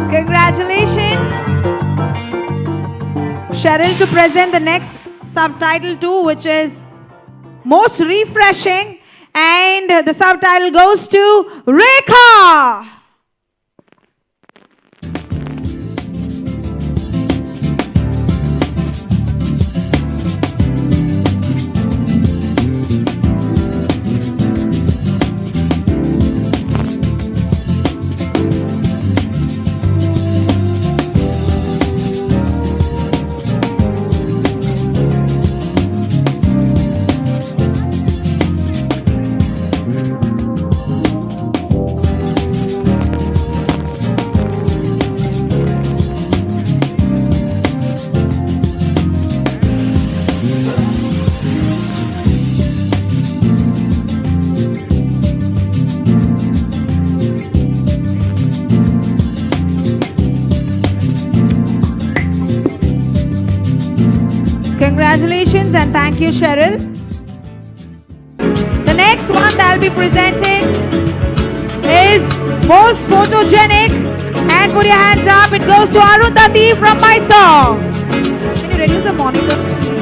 Congratulations. Cheryl to present the next subtitle too, which is Most Refreshing, and the subtitle goes to Rekha. Congratulations and thank you, Cheryl. The next next one that I'll be presenting is most photogenic. And put your hands up. It goes to Arundhati from Mysore. Can you reduce the monitor, please?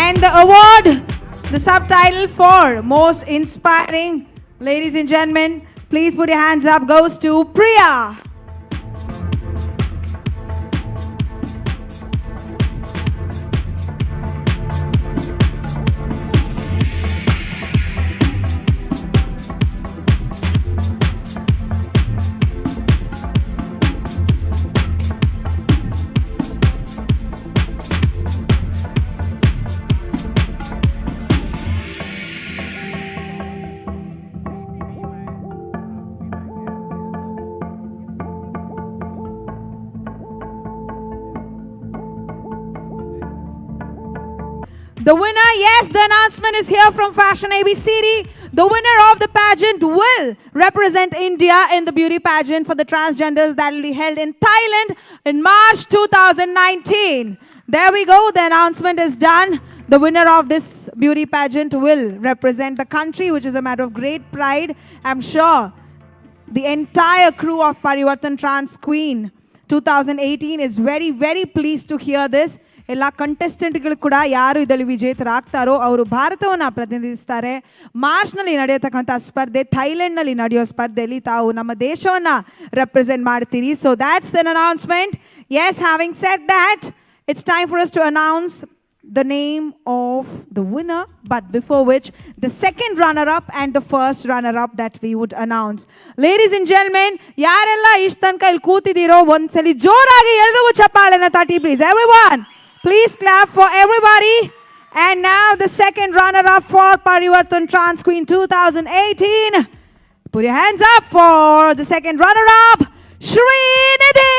And the award, the subtitle for most inspiring, ladies and gentlemen, please put your hands up, goes to Priya. The winner, yes, the announcement is here from Fashion ABCD. The winner of the pageant will represent India in the beauty pageant for the transgenders that will be held in Thailand in March 2019. There we go, the announcement is done. The winner of this beauty pageant will represent the country, which is a matter of great pride. I'm sure the entire crew of Parivartan Trans Queen 2018 is very, very pleased to hear this. ಎಲ್ಲ ಕಂಟೆಸ್ಟೆಂಟ್ಗಳು ಕೂಡ ಯಾರು ಇದರಲ್ಲಿ ವಿಜೇತರಾಗ್ತಾರೋ ಅವರು ಭಾರತವನ್ನು ಪ್ರತಿನಿಧಿಸ್ತಾರೆ. ಮಾರ್ಚ್ನಲ್ಲಿ ನಡೆಯತಕ್ಕಂಥ ಸ್ಪರ್ಧೆ, ಥೈಲ್ಯಾಂಡ್ನಲ್ಲಿ ನಡೆಯೋ ಸ್ಪರ್ಧೆಯಲ್ಲಿ ತಾವು ನಮ್ಮ ದೇಶವನ್ನು ರೆಪ್ರೆಸೆಂಟ್ ಮಾಡ್ತೀರಿ. So that's done announcement. Yes, having said that, it's time for us to announce the name of the winner, but before which the second runner-up and the first runner-up that we would announce. Ladies and gentlemen, yarella ishtanka il kootidiro ondsali joragi elrigu chappalena tatti please. Everyone, please clap for everybody. And now the second runner-up for Parivartan Trans Queen 2018. Put your hands up for the second runner-up, Srinidhi.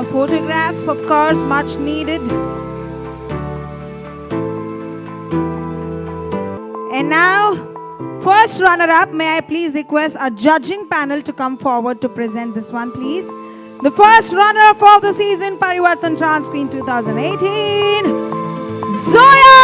A photograph, of course, much needed. And now, first runner-up, may I please request our judging panel to come forward to present this one, please. The first runner-up of the season, Parivartan Trans Queen 2018, Zoya!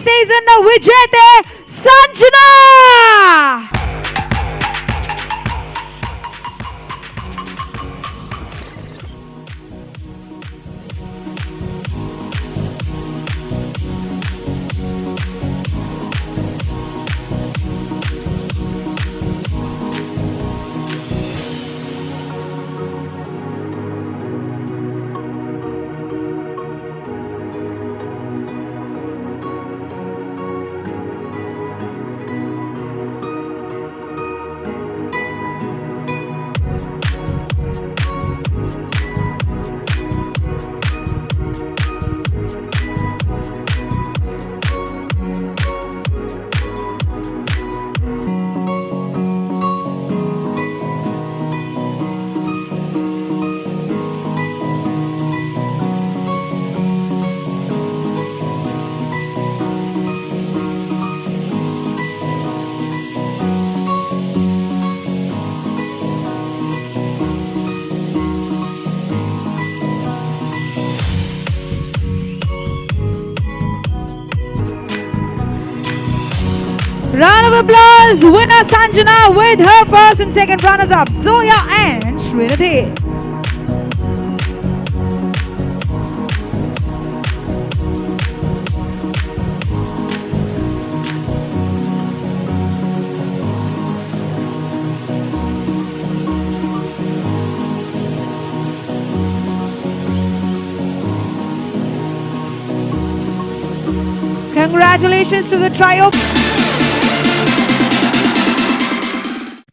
Season ವಿಜೇತೆ Sanjana. Round of applause, winner Sanjana with her first and second runners up, Zoya and Srinidhi. Congratulations to the trio.